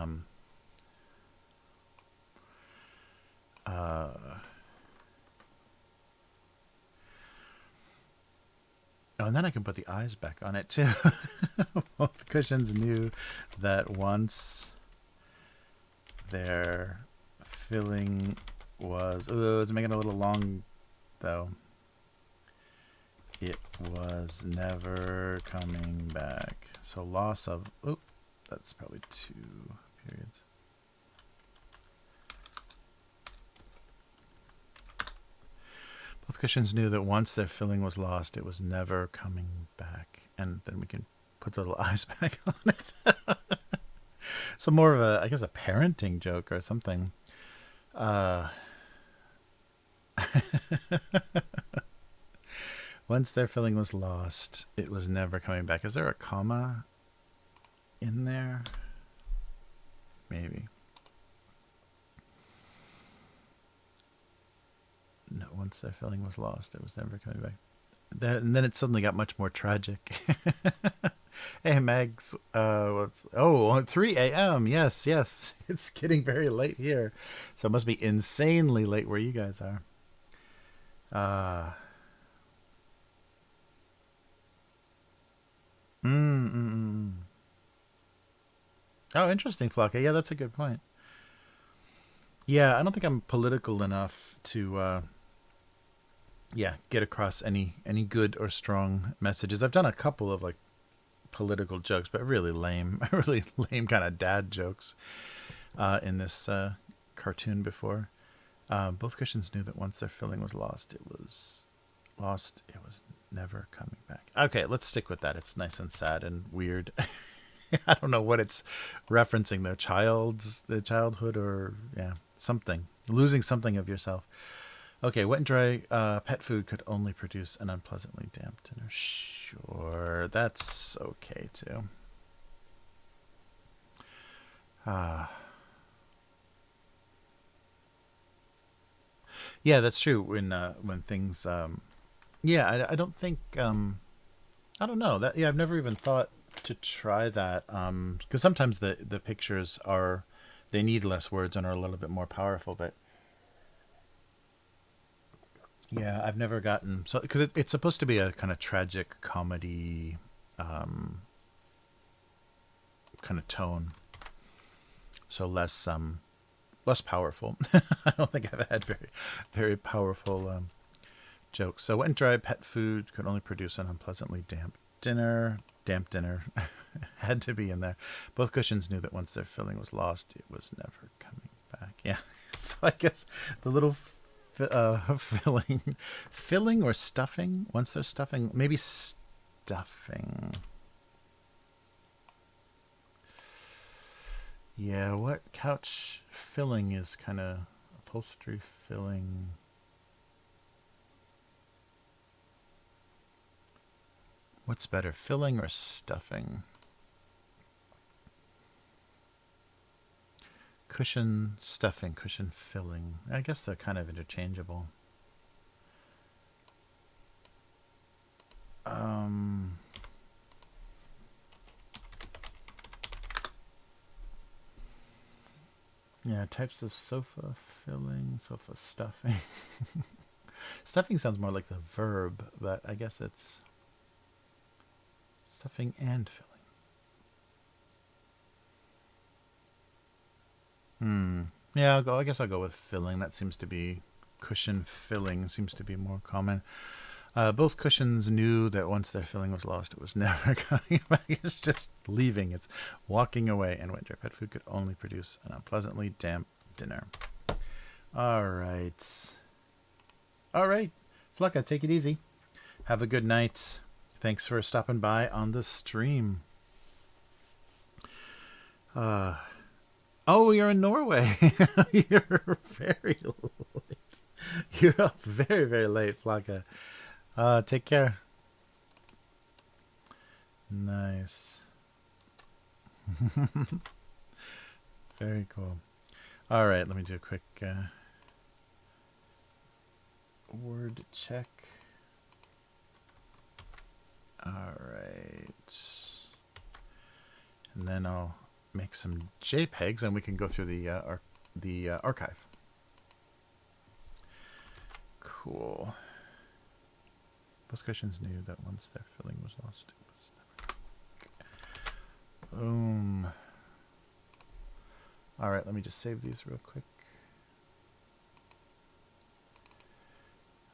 Oh, and then I can put the eyes back on it too. Both cushions knew that once their filling was... Ooh, it's making it a little long, though. It was never coming back. So loss of... Oh, that's probably 2 periods. Both cushions knew that once their filling was lost, it was never coming back. And then we can put the little eyes back on it. So more of a, I guess, a parenting joke or something. Once their filling was lost, it was never coming back. Is there a comma in there? Maybe. No, once their filling was lost, it was never coming back. And then it suddenly got much more tragic. Hey, Mags. 3 a.m. Yes. It's getting very late here. So it must be insanely late where you guys are. Oh, interesting, Flocka. Yeah, that's a good point. Yeah, I don't think I'm political enough to get across any good or strong messages. I've done a couple of like political jokes, but really lame kind of dad jokes in this cartoon before. Both cushions knew that once their filling was lost, it was never coming back. Okay, let's stick with that. It's nice and sad and weird. I don't know what it's referencing, the childhood, or something, losing something of yourself. Okay, wet and dry pet food could only produce an unpleasantly damp dinner. Sure, that's okay too. Yeah, that's true. When things, I don't think, I don't know that. Yeah, I've never even thought to try that. Because sometimes the pictures they need less words and are a little bit more powerful, but. Yeah, I've never gotten because it's supposed to be a kind of tragic comedy kind of tone, so less powerful. I don't think I've had very very powerful jokes. So wet and dry pet food could only produce an unpleasantly damp dinner. Damp dinner had to be in there. Both cushions knew that once their filling was lost, it was never coming back. Yeah, so I guess the little. Filling or stuffing. Once they're stuffing, maybe stuffing. Yeah, what couch filling is kind of upholstery filling? What's better, filling or stuffing? Cushion stuffing, cushion filling. I guess they're kind of interchangeable. Yeah, types of sofa filling, sofa stuffing. Stuffing sounds more like the verb, but I guess it's stuffing and filling. Yeah, I guess I'll go with filling. That seems to be cushion filling seems to be more common. Both cushions knew that once their filling was lost, it was never coming back. It's just leaving. It's walking away in winter. Pet food could only produce an unpleasantly damp dinner. All right. All right. Flucka, take it easy. Have a good night. Thanks for stopping by on the stream. Oh, you're in Norway. You're very late. You're up very, very late, Flucka. Take care. Nice. Very cool. All right, let me do a quick word check. All right. And then I'll make some JPEGs and we can go through the archive. Cool. Both cushions knew that once their filling was lost, it was never. Boom. All right, let me just save these real quick.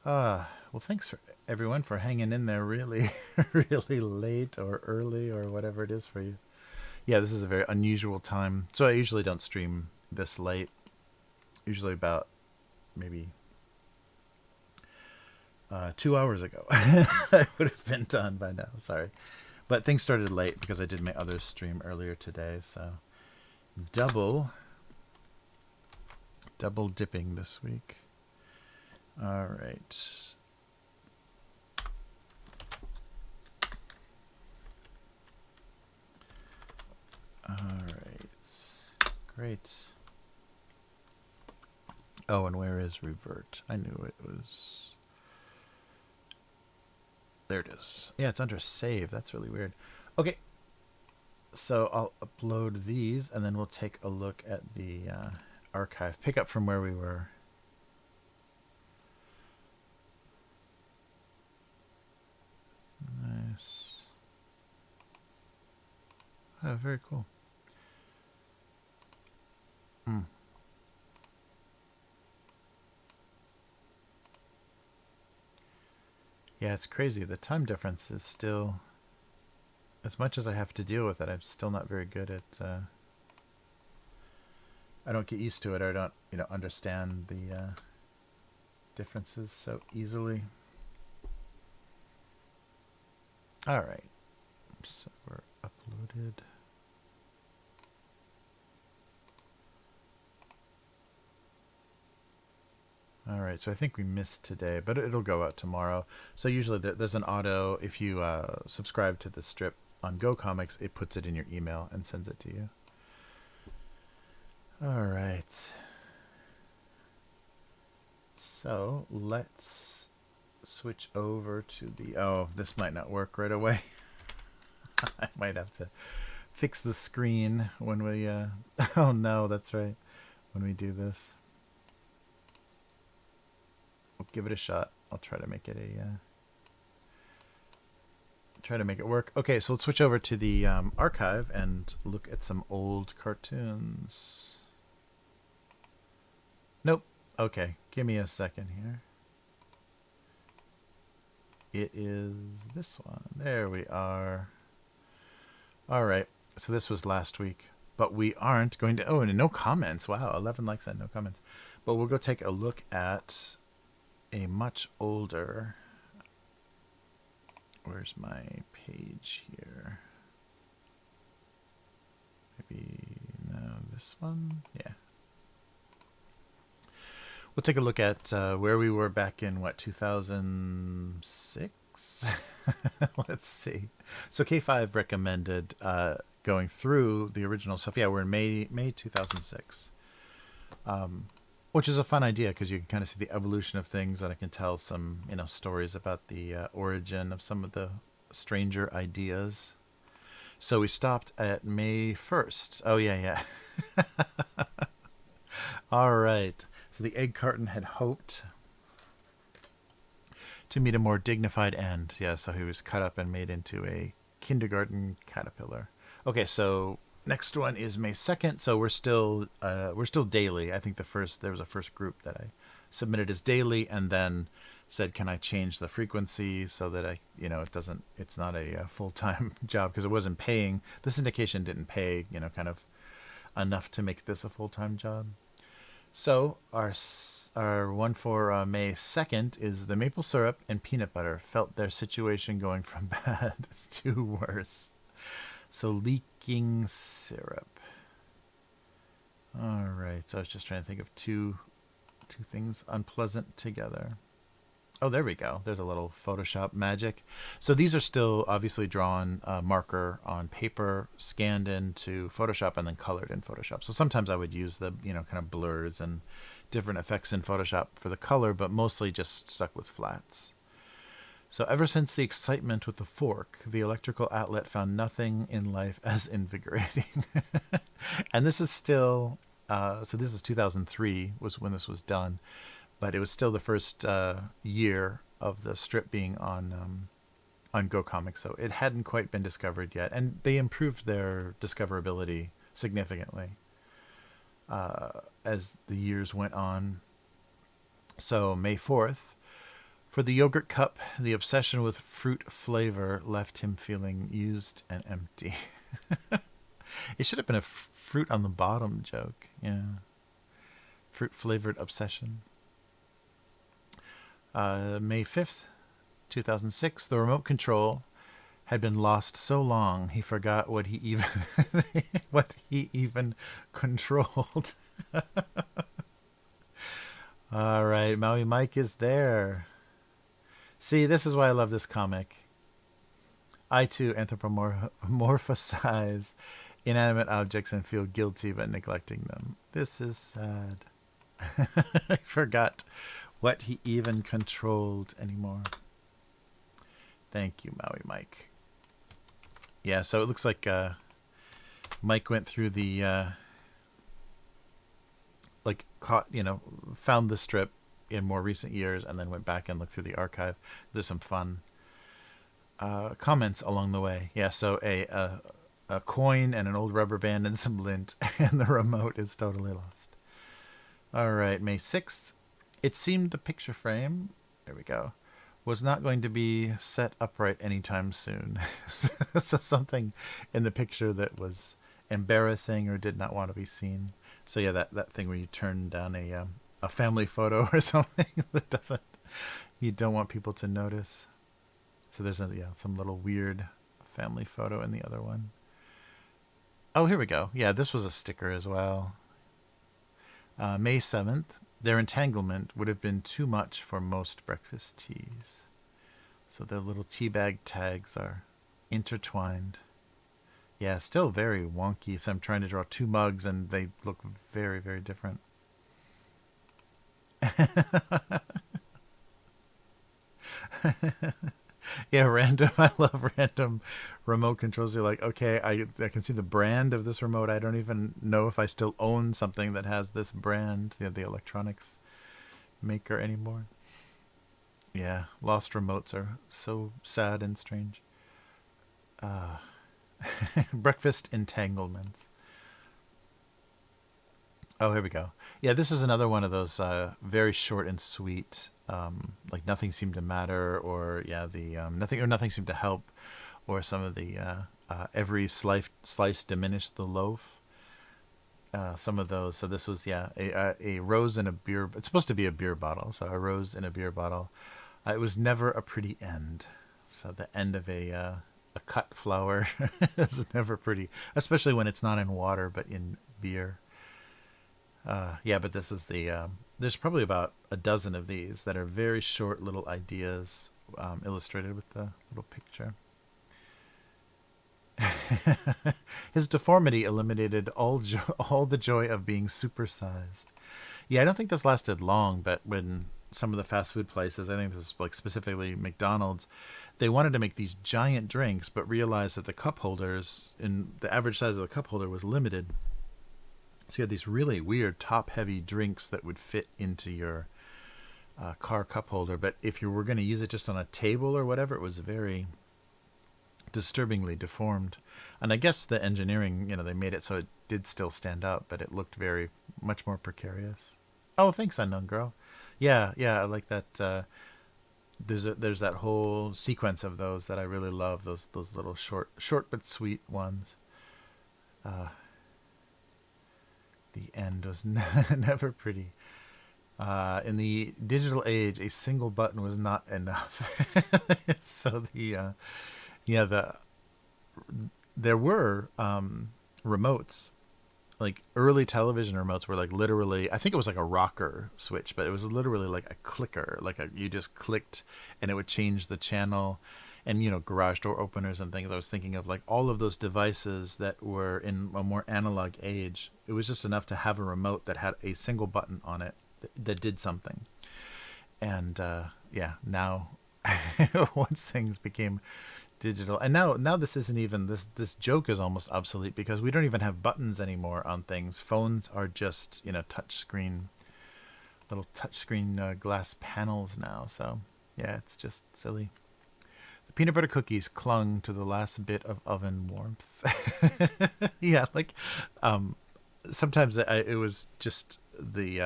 Well, thanks for everyone for hanging in there really, really late or early or whatever it is for you. Yeah, this is a very unusual time. So I usually don't stream this late. Usually about maybe 2 hours ago. I would have been done by now. Sorry. But things started late because I did my other stream earlier today. So double dipping this week. All right. All right. Great. Oh, and where is revert? I knew it was... There it is. Yeah, it's under save. That's really weird. Okay. So I'll upload these, and then we'll take a look at the archive. Pick up from where we were. Nice. Oh, very cool. Yeah, it's crazy. The time difference is still... As much as I have to deal with it, I'm still not very good at... I don't get used to it, or I don't, understand the differences so easily. All right. So we're uploaded. All right, so I think we missed today, but it'll go out tomorrow. So usually there's an auto. If you subscribe to the strip on Go Comics, it puts it in your email and sends it to you. All right. So let's switch over to the... Oh, this might not work right away. I might have to fix the screen when we... Oh, no, that's right. When we do this. We'll give it a shot. I'll try to make it work. Okay, so let's switch over to the archive and look at some old cartoons. Nope. Okay, give me a second here. It is this one. There we are. All right, so this was last week, but we aren't going to... Oh, and no comments. Wow, 11 likes and no comments. But we'll go take a look at a much older Where's my page here? Maybe, no, this one? Yeah. We'll take a look at where we were back in, what, 2006? Let's see. So K5 recommended going through the original stuff. Yeah, we're in May 2006. Which is a fun idea because you can kind of see the evolution of things, and I can tell some, stories about the origin of some of the stranger ideas. So we stopped at May 1st. Oh, yeah. All right. So the egg carton had hoped to meet a more dignified end. Yeah, so he was cut up and made into a kindergarten caterpillar. Okay, so next one is May 2nd. So we're still daily. I think there was a first group that I submitted as daily, and then said, can I change the frequency so that it's not a full-time job, because it wasn't paying. The syndication didn't pay, kind of enough to make this a full-time job. So our one for May 2nd is the maple syrup and peanut butter felt their situation going from bad to worse. So leaking syrup. All right. So I was just trying to think of two things unpleasant together. Oh, there we go. There's a little Photoshop magic. So these are still obviously drawn marker on paper, scanned into Photoshop, and then colored in Photoshop. So sometimes I would use the, kind of blurs and different effects in Photoshop for the color, but mostly just stuck with flats. So ever since the excitement with the fork, the electrical outlet found nothing in life as invigorating. And this is still, so this is 2003 was when this was done. But it was still the first year of the strip being on Go Comics, so it hadn't quite been discovered yet. And they improved their discoverability significantly as the years went on. So May 4th, for the yogurt cup, the obsession with fruit flavor left him feeling used and empty. It should have been a fruit on the bottom joke. Yeah. Fruit flavored obsession. May 5th, 2006, the remote control had been lost so long he forgot what he even controlled. All right, Maui Mike is there. See, this is why I love this comic. I too anthropomorphize inanimate objects and feel guilty about neglecting them. This is sad. I forgot what he even controlled anymore. Thank you, Maui Mike. Yeah, so it looks like Mike went through the found the strip in more recent years and then went back and looked through the archive. There's some fun comments along the way. Yeah, so a coin and an old rubber band and some lint, and the remote is totally lost. All right, May 6th. It seemed the picture frame, there we go, was not going to be set upright anytime soon. So something in the picture that was embarrassing or did not want to be seen. So yeah, that thing where you turn down a family photo or something that you don't want people to notice. So there's some little weird family photo in the other one. Oh, here we go. Yeah, this was a sticker as well. May 7th. Their entanglement would have been too much for most breakfast teas. So their little tea bag tags are intertwined. Yeah, still very wonky. So I'm trying to draw two mugs and they look very, very different. Yeah, random. I love random remote controls. You're like, okay, I can see the brand of this remote. I don't even know if I still own something that has this brand, the electronics maker anymore. Yeah, lost remotes are so sad and strange. Breakfast entanglements. Oh, here we go. Yeah, this is another one of those very short and sweet. Like nothing seemed to matter, or nothing seemed to help, or some of the every slice diminished the loaf. Some of those. So this was a rose in a beer. It's supposed to be a beer bottle. So a rose in a beer bottle. It was never a pretty end. So the end of a cut flower is never pretty, especially when it's not in water but in beer. Yeah, but this is there's probably about a dozen of these that are very short little ideas, illustrated with the little picture. His deformity eliminated all the joy of being supersized. Yeah, I don't think this lasted long, but when some of the fast food places, I think this is like specifically McDonald's, they wanted to make these giant drinks, but realized that the cup holders, in the average size of the cup holder was limited. So you had these really weird top-heavy drinks that would fit into your car cup holder, but if you were going to use it just on a table or whatever, it was very disturbingly deformed. And I guess the engineering, they made it so it did still stand up, but it looked very much more precarious. Oh, thanks, Unknown Girl. Yeah, I like that. There's that whole sequence of those that I really love. Those little short but sweet ones. The end was never pretty. In the digital age, a single button was not enough. So there were remotes, like early television remotes were like literally, I think it was like a rocker switch, but it was literally like a clicker, you just clicked and it would change the channel. And garage door openers and things. I was thinking of like all of those devices that were in a more analog age. It was just enough to have a remote that had a single button on it that did something. And now once things became digital, and now this isn't even this joke is almost obsolete because we don't even have buttons anymore on things. Phones are just little touchscreen glass panels now. So yeah, it's just silly. The peanut butter cookies clung to the last bit of oven warmth. Yeah, sometimes it was just the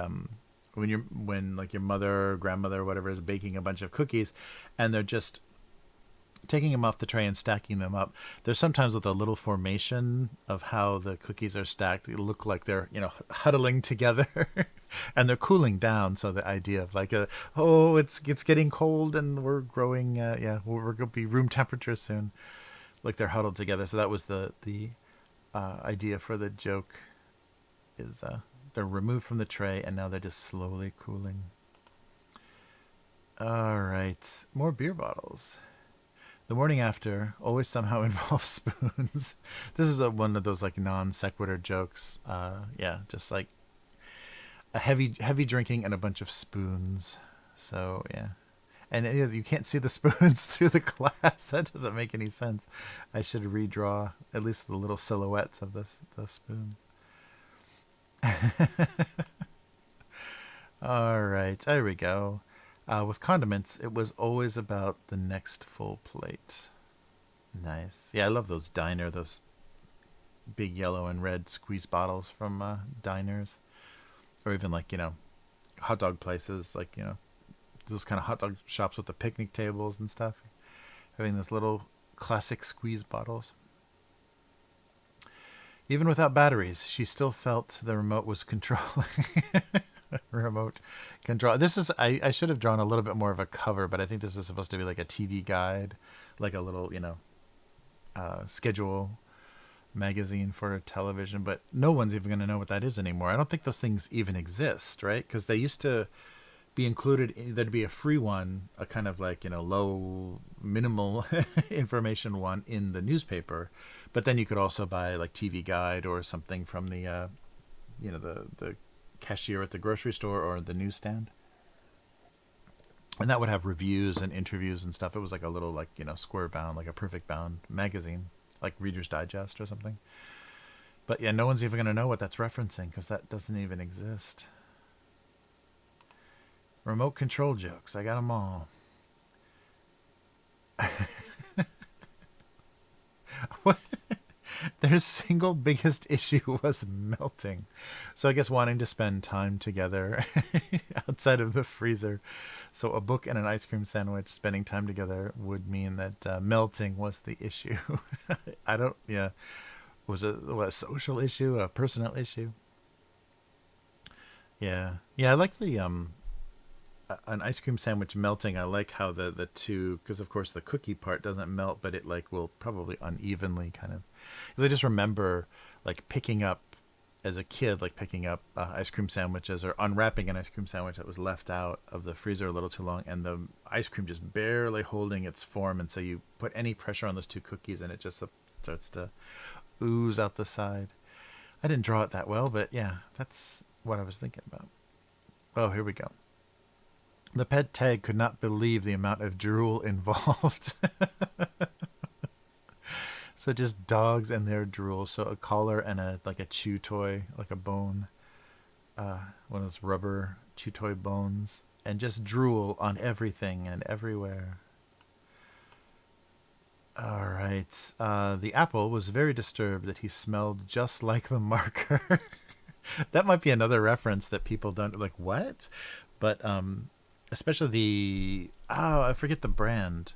when like your mother or grandmother or whatever is baking a bunch of cookies, and they're just taking them off the tray and stacking them up. There's sometimes with a little formation of how the cookies are stacked, they look like they're huddling together, and they're cooling down. So the idea of like it's getting cold and we're growing. We're gonna be room temperature soon. Like they're huddled together. So that was the idea for the joke. Is they're removed from the tray and now they're just slowly cooling. All right, more beer bottles. The morning after always somehow involves spoons. This is one of those like non sequitur jokes. Just like a heavy drinking and a bunch of spoons. So yeah, and you can't see the spoons through the glass. That doesn't make any sense. I should redraw at least the little silhouettes of the spoons. All right, there we go. With condiments, it was always about the next full plate. Nice. Yeah, I love those those big yellow and red squeeze bottles from diners. Or even like, hot dog places, like, those kind of hot dog shops with the picnic tables and stuff. Having those little classic squeeze bottles. Even without batteries, she still felt the remote was controlling. Remote control. This is I should have drawn a little bit more of a cover, but I think this is supposed to be like a TV guide, like a little schedule magazine for a television. But no one's even going to know what that is anymore. I don't think those things even exist, right? Because they used to be included. There'd be a free one, a kind of like low minimal information one in the newspaper, but then you could also buy like TV guide or something from the the cashier at the grocery store or the newsstand, and that would have reviews and interviews and stuff. It was like a little square bound, like a perfect bound magazine, like Reader's Digest or something. But yeah, no one's even going to know what that's referencing because that doesn't even exist. Remote control jokes, I got them all. What? Their single biggest issue was melting. So I guess wanting to spend time together outside of the freezer. So a book and an ice cream sandwich, spending time together would mean that melting was the issue. Was it a social issue, a personal issue? Yeah. I like the an ice cream sandwich melting, I like how the two, because of course the cookie part doesn't melt, but it like will probably unevenly kind of. Because I just remember like picking up as a kid, like picking up ice cream sandwiches or unwrapping an ice cream sandwich that was left out of the freezer a little too long, and the ice cream just barely holding its form, and so you put any pressure on those two cookies, and it just starts to ooze out the side. I didn't draw it that well, but yeah, that's what I was thinking about. Oh, here we go. The pet tag could not believe the amount of drool involved. So just dogs and their drool. So a collar and a like a chew toy, like a bone, one of those rubber chew toy bones, and just drool on everything and everywhere. All right. The apple was very disturbed that he smelled just like the marker. That might be another reference that people don't like. What? But especially I forget the brand,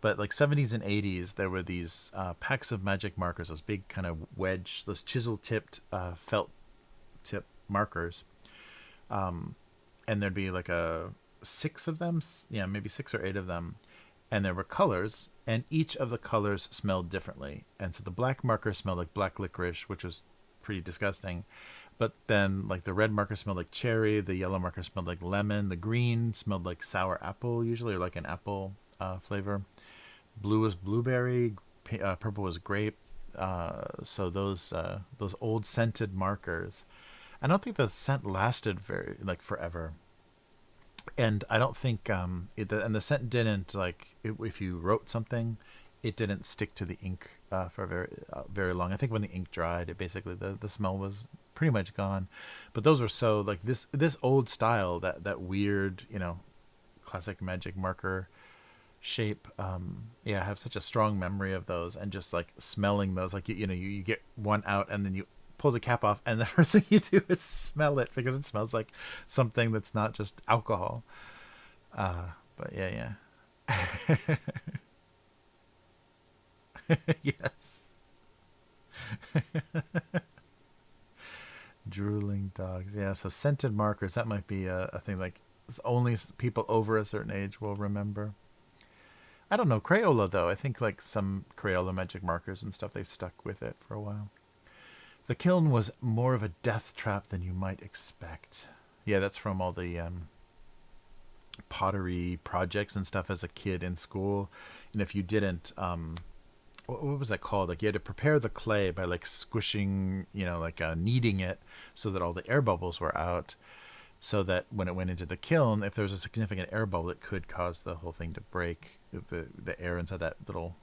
but like 70s and 80s, there were these packs of magic markers, those big kind of wedge, those chisel tipped felt tip markers, and there'd be like a 6 of them, yeah, maybe 6 or 8 of them, and there were colors, and each of the colors smelled differently. And so the black marker smelled like black licorice, which was pretty disgusting. But then, like, the red marker smelled like cherry, the yellow marker smelled like lemon, the green smelled like sour apple, usually, or like an apple flavor. Blue was blueberry, purple was grape. So those old scented markers, I don't think the scent lasted very like forever. And I don't think and the scent didn't like if you wrote something, it didn't stick to the ink for very long. I think when the ink dried, it basically the smell was pretty much gone. But those were so like this old style, that weird, classic magic marker shape. Yeah, I have such a strong memory of those, and just like smelling those, like you get one out and then you pull the cap off, and the first thing you do is smell it because it smells like something that's not just alcohol. But yeah. Yes. Drooling dogs. Yeah, so scented markers, that might be a thing like only people over a certain age will remember. I don't know, Crayola though. I think like some Crayola magic markers and stuff, they stuck with it for a while. The kiln was more of a death trap than you might expect. Yeah, that's from all the pottery projects and stuff as a kid in school. And if you didn't, what was that called? Like you had to prepare the clay by like squishing, like kneading it so that all the air bubbles were out. So that when it went into the kiln, if there was a significant air bubble, it could cause the whole thing to break. If the air inside that little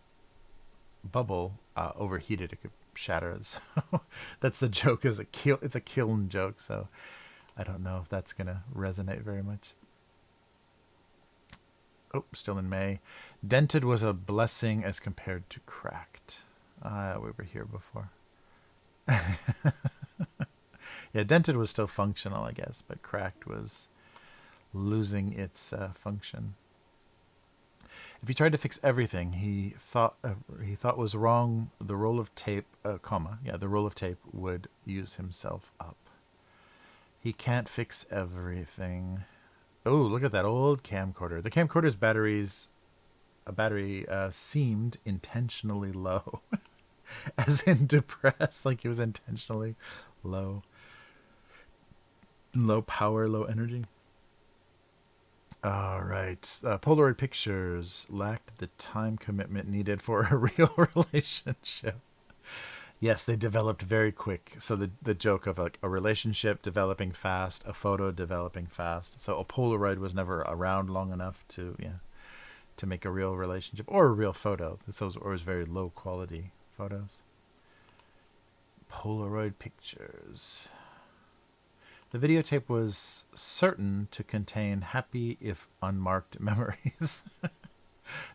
bubble overheated, it could shatter. So that's the joke. It's a kiln joke. So I don't know if that's gonna resonate very much. Oh, still in May. Dented was a blessing as compared to cracked. We were here before. Yeah, dented was still functional, I guess, but cracked was losing its function. If he tried to fix everything he thought was wrong, the roll of tape, the roll of tape would use himself up. He can't fix everything. Oh, look at that old camcorder. The camcorder's battery seemed intentionally low, as in depressed, like it was intentionally low. Low power, low energy. All right. Polaroid pictures lacked the time commitment needed for a real relationship. Yes, they developed very quick. So the joke of like a relationship developing fast, a photo developing fast. So a Polaroid was never around long enough to make a real relationship or a real photo. Those were always very low quality photos. Polaroid pictures. The videotape was certain to contain happy if unmarked memories.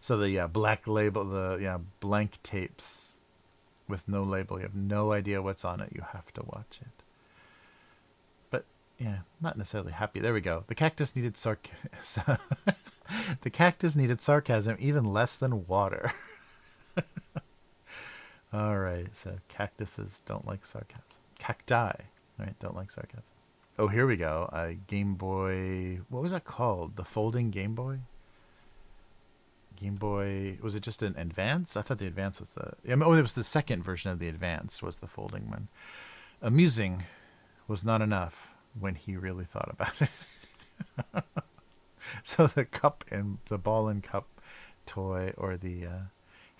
So the black label, the blank tapes with no label. You have no idea what's on it. You have to watch it. But yeah, not necessarily happy. There we go. The cactus needed the cactus needed sarcasm even less than water. All right, so cactuses don't like sarcasm. Cacti, right, don't like sarcasm. Oh, here we go. Game Boy. What was that called? The folding Game Boy. Game Boy. Was it just an Advance? I thought the Advance was the. Oh, it was the second version of the Advance. Was the folding one? Amusing was not enough when he really thought about it. So the cup and the ball and cup toy, or the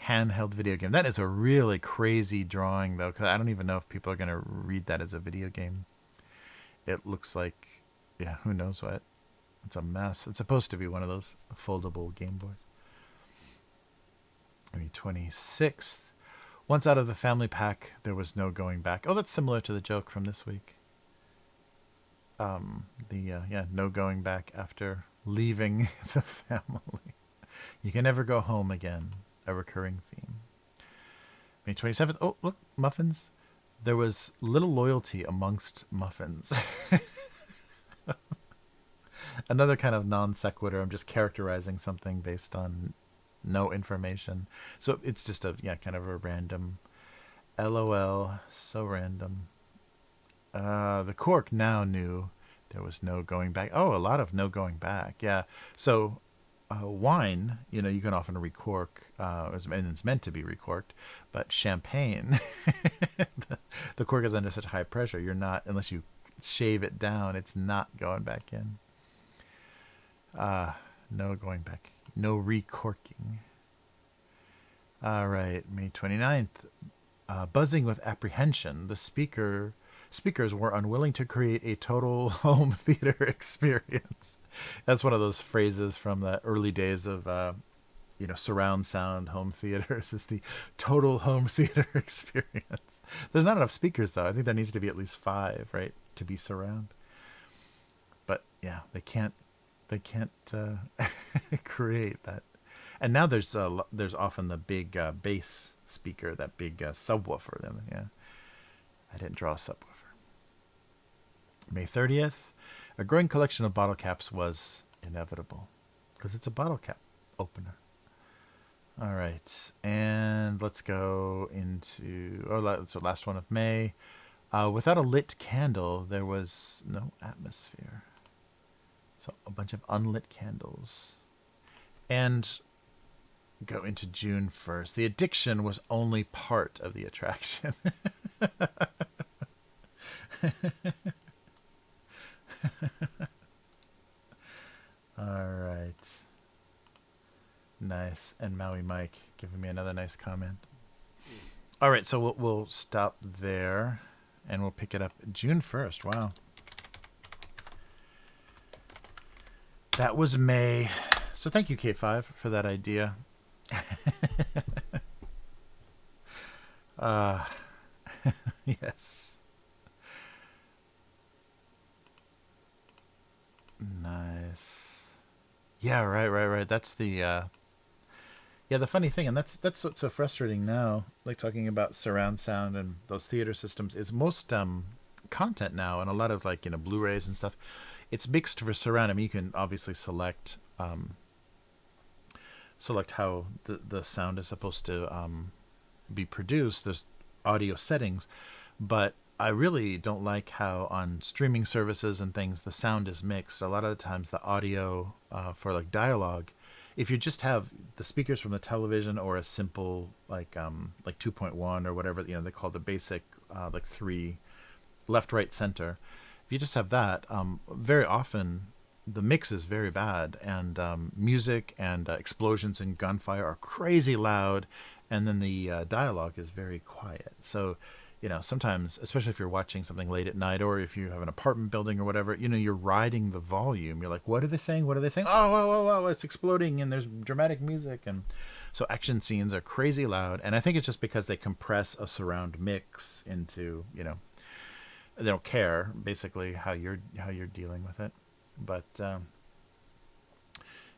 handheld video game. That is a really crazy drawing, though, because I don't even know if people are going to read that as a video game. It looks like, yeah, who knows what. It's a mess. It's supposed to be one of those foldable Game Boys. I mean, 26th. Once out of the family pack, there was no going back. Oh, that's similar to the joke from this week. No going back after leaving the family. You can never go home again. A recurring theme. May 27th. Oh, look, muffins. There was little loyalty amongst muffins. Another kind of non sequitur. I'm just characterizing something based on no information. So it's just kind of a random LOL. So random. The cork now knew there was no going back. Oh, a lot of no going back. Yeah. So wine, you can often recork, and it's meant to be recorked, but champagne, the cork is under such high pressure, you're not, unless you shave it down, it's not going back in. No going back. No recorking. All right, May 29th. Buzzing with apprehension, the speakers were unwilling to create a total home theater experience. That's one of those phrases from the early days of, surround sound home theaters, is the total home theater experience. There's not enough speakers, though. I think there needs to be at least 5, right, to be surround. But yeah, they can't create that. And now there's often the big bass speaker, that big subwoofer. Then, yeah, I didn't draw a subwoofer. May 30th, a growing collection of bottle caps was inevitable because it's a bottle cap opener. All right, and let's go into last one of May. Without a lit candle, there was no atmosphere. So a bunch of unlit candles. And go into June 1st. The addiction was only part of the attraction. All right. Nice. And Maui Mike giving me another nice comment. All right, so we'll stop there, and we'll pick it up June 1st. Wow. That was May. So thank you, K5, for that idea. Yes. Nice. Yeah, right. That's the the funny thing, and that's what's so frustrating now, like talking about surround sound and those theater systems, is most content now, and a lot of Blu-rays and stuff, it's mixed for surround. I mean, you can obviously select how the sound is supposed to be produced. There's audio settings, but I really don't like how on streaming services and things the sound is mixed. A lot of the times the audio for dialogue, if you just have the speakers from the television or a simple like 2.1 or whatever they call the basic 3 left, right, center, if you just have that, very often the mix is very bad, and music and explosions and gunfire are crazy loud, and then the dialogue is very quiet. So sometimes, especially if you're watching something late at night, or if you have an apartment building or whatever, you're riding the volume. You're like, what are they saying? Oh, it's exploding, and there's dramatic music. And so action scenes are crazy loud. And I think it's just because they compress a surround mix into, they don't care basically how you're dealing with it. But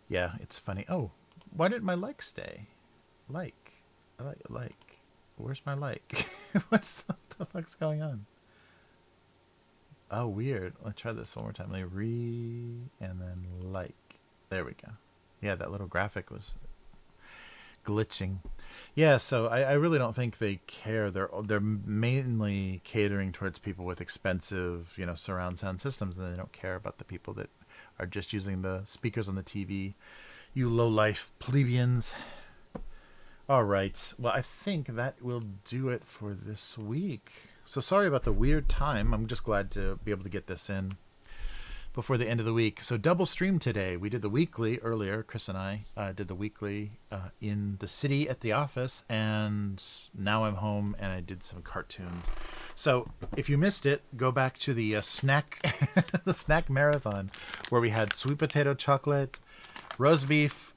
yeah, it's funny. Oh, why didn't my like stay? Like. Where's my like? What's the fuck's going on? Oh, weird. Let's try this one more time. Like and then like. There we go. Yeah, that little graphic was glitching. Yeah, so I really don't think they care. They're mainly catering towards people with expensive, surround sound systems, and they don't care about the people that are just using the speakers on the TV. You low-life plebeians. All right. Well, I think that will do it for this week. So sorry about the weird time. I'm just glad to be able to get this in before the end of the week. So double stream today. We did the weekly earlier. Chris and I did the weekly in the city at the office, and now I'm home and I did some cartoons. So if you missed it, go back to the snack the snack marathon, where we had sweet potato chocolate, roast beef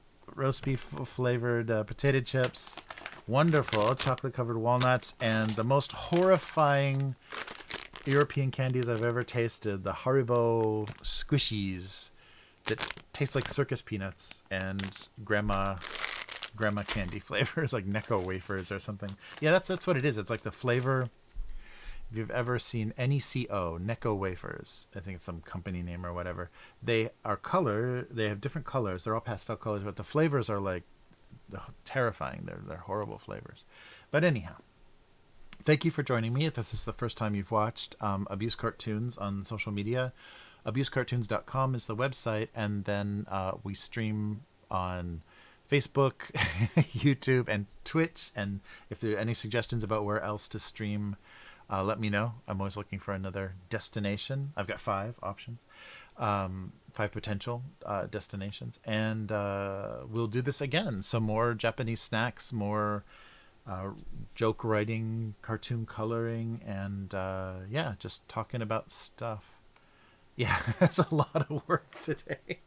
flavored potato chips, wonderful chocolate covered walnuts, and the most horrifying European candies I've ever tasted, the Haribo squishies that taste like circus peanuts, and grandma candy flavors, like Necco wafers or something. Yeah, that's what it is. It's like the flavor. If you've ever seen Necco, Necco wafers, I think it's some company name or whatever. They have different colors. They're all pastel colors, but the flavors are like terrifying. They're horrible flavors. But anyhow, thank you for joining me. If this is the first time you've watched Abuse Cartoons on social media, abusecartoons.com is the website, and then we stream on Facebook, YouTube, and Twitch. And if there are any suggestions about where else to stream, let me know. I'm always looking for another destination. I've got 5 options, 5 potential destinations, and we'll do this again. Some more Japanese snacks, more joke writing, cartoon coloring, and just talking about stuff. Yeah, that's a lot of work today.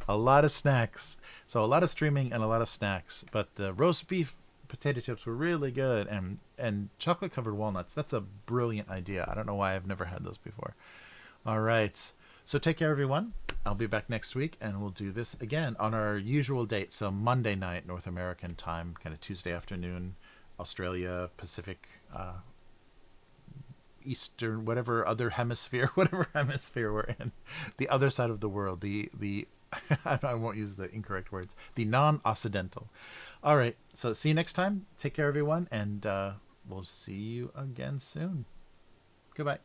A lot of snacks. So a lot of streaming and a lot of snacks. But the roast beef potato chips were really good, and chocolate covered walnuts. That's a brilliant idea. I don't know why I've never had those before. All right. So take care, everyone. I'll be back next week, and we'll do this again on our usual date. So Monday night, North American time, kind of Tuesday afternoon, Australia, Pacific, Eastern, whatever hemisphere we're in, the other side of the world, the I won't use the incorrect words, the non-Occidental. All right. So see you next time. Take care, everyone, and we'll see you again soon. Goodbye.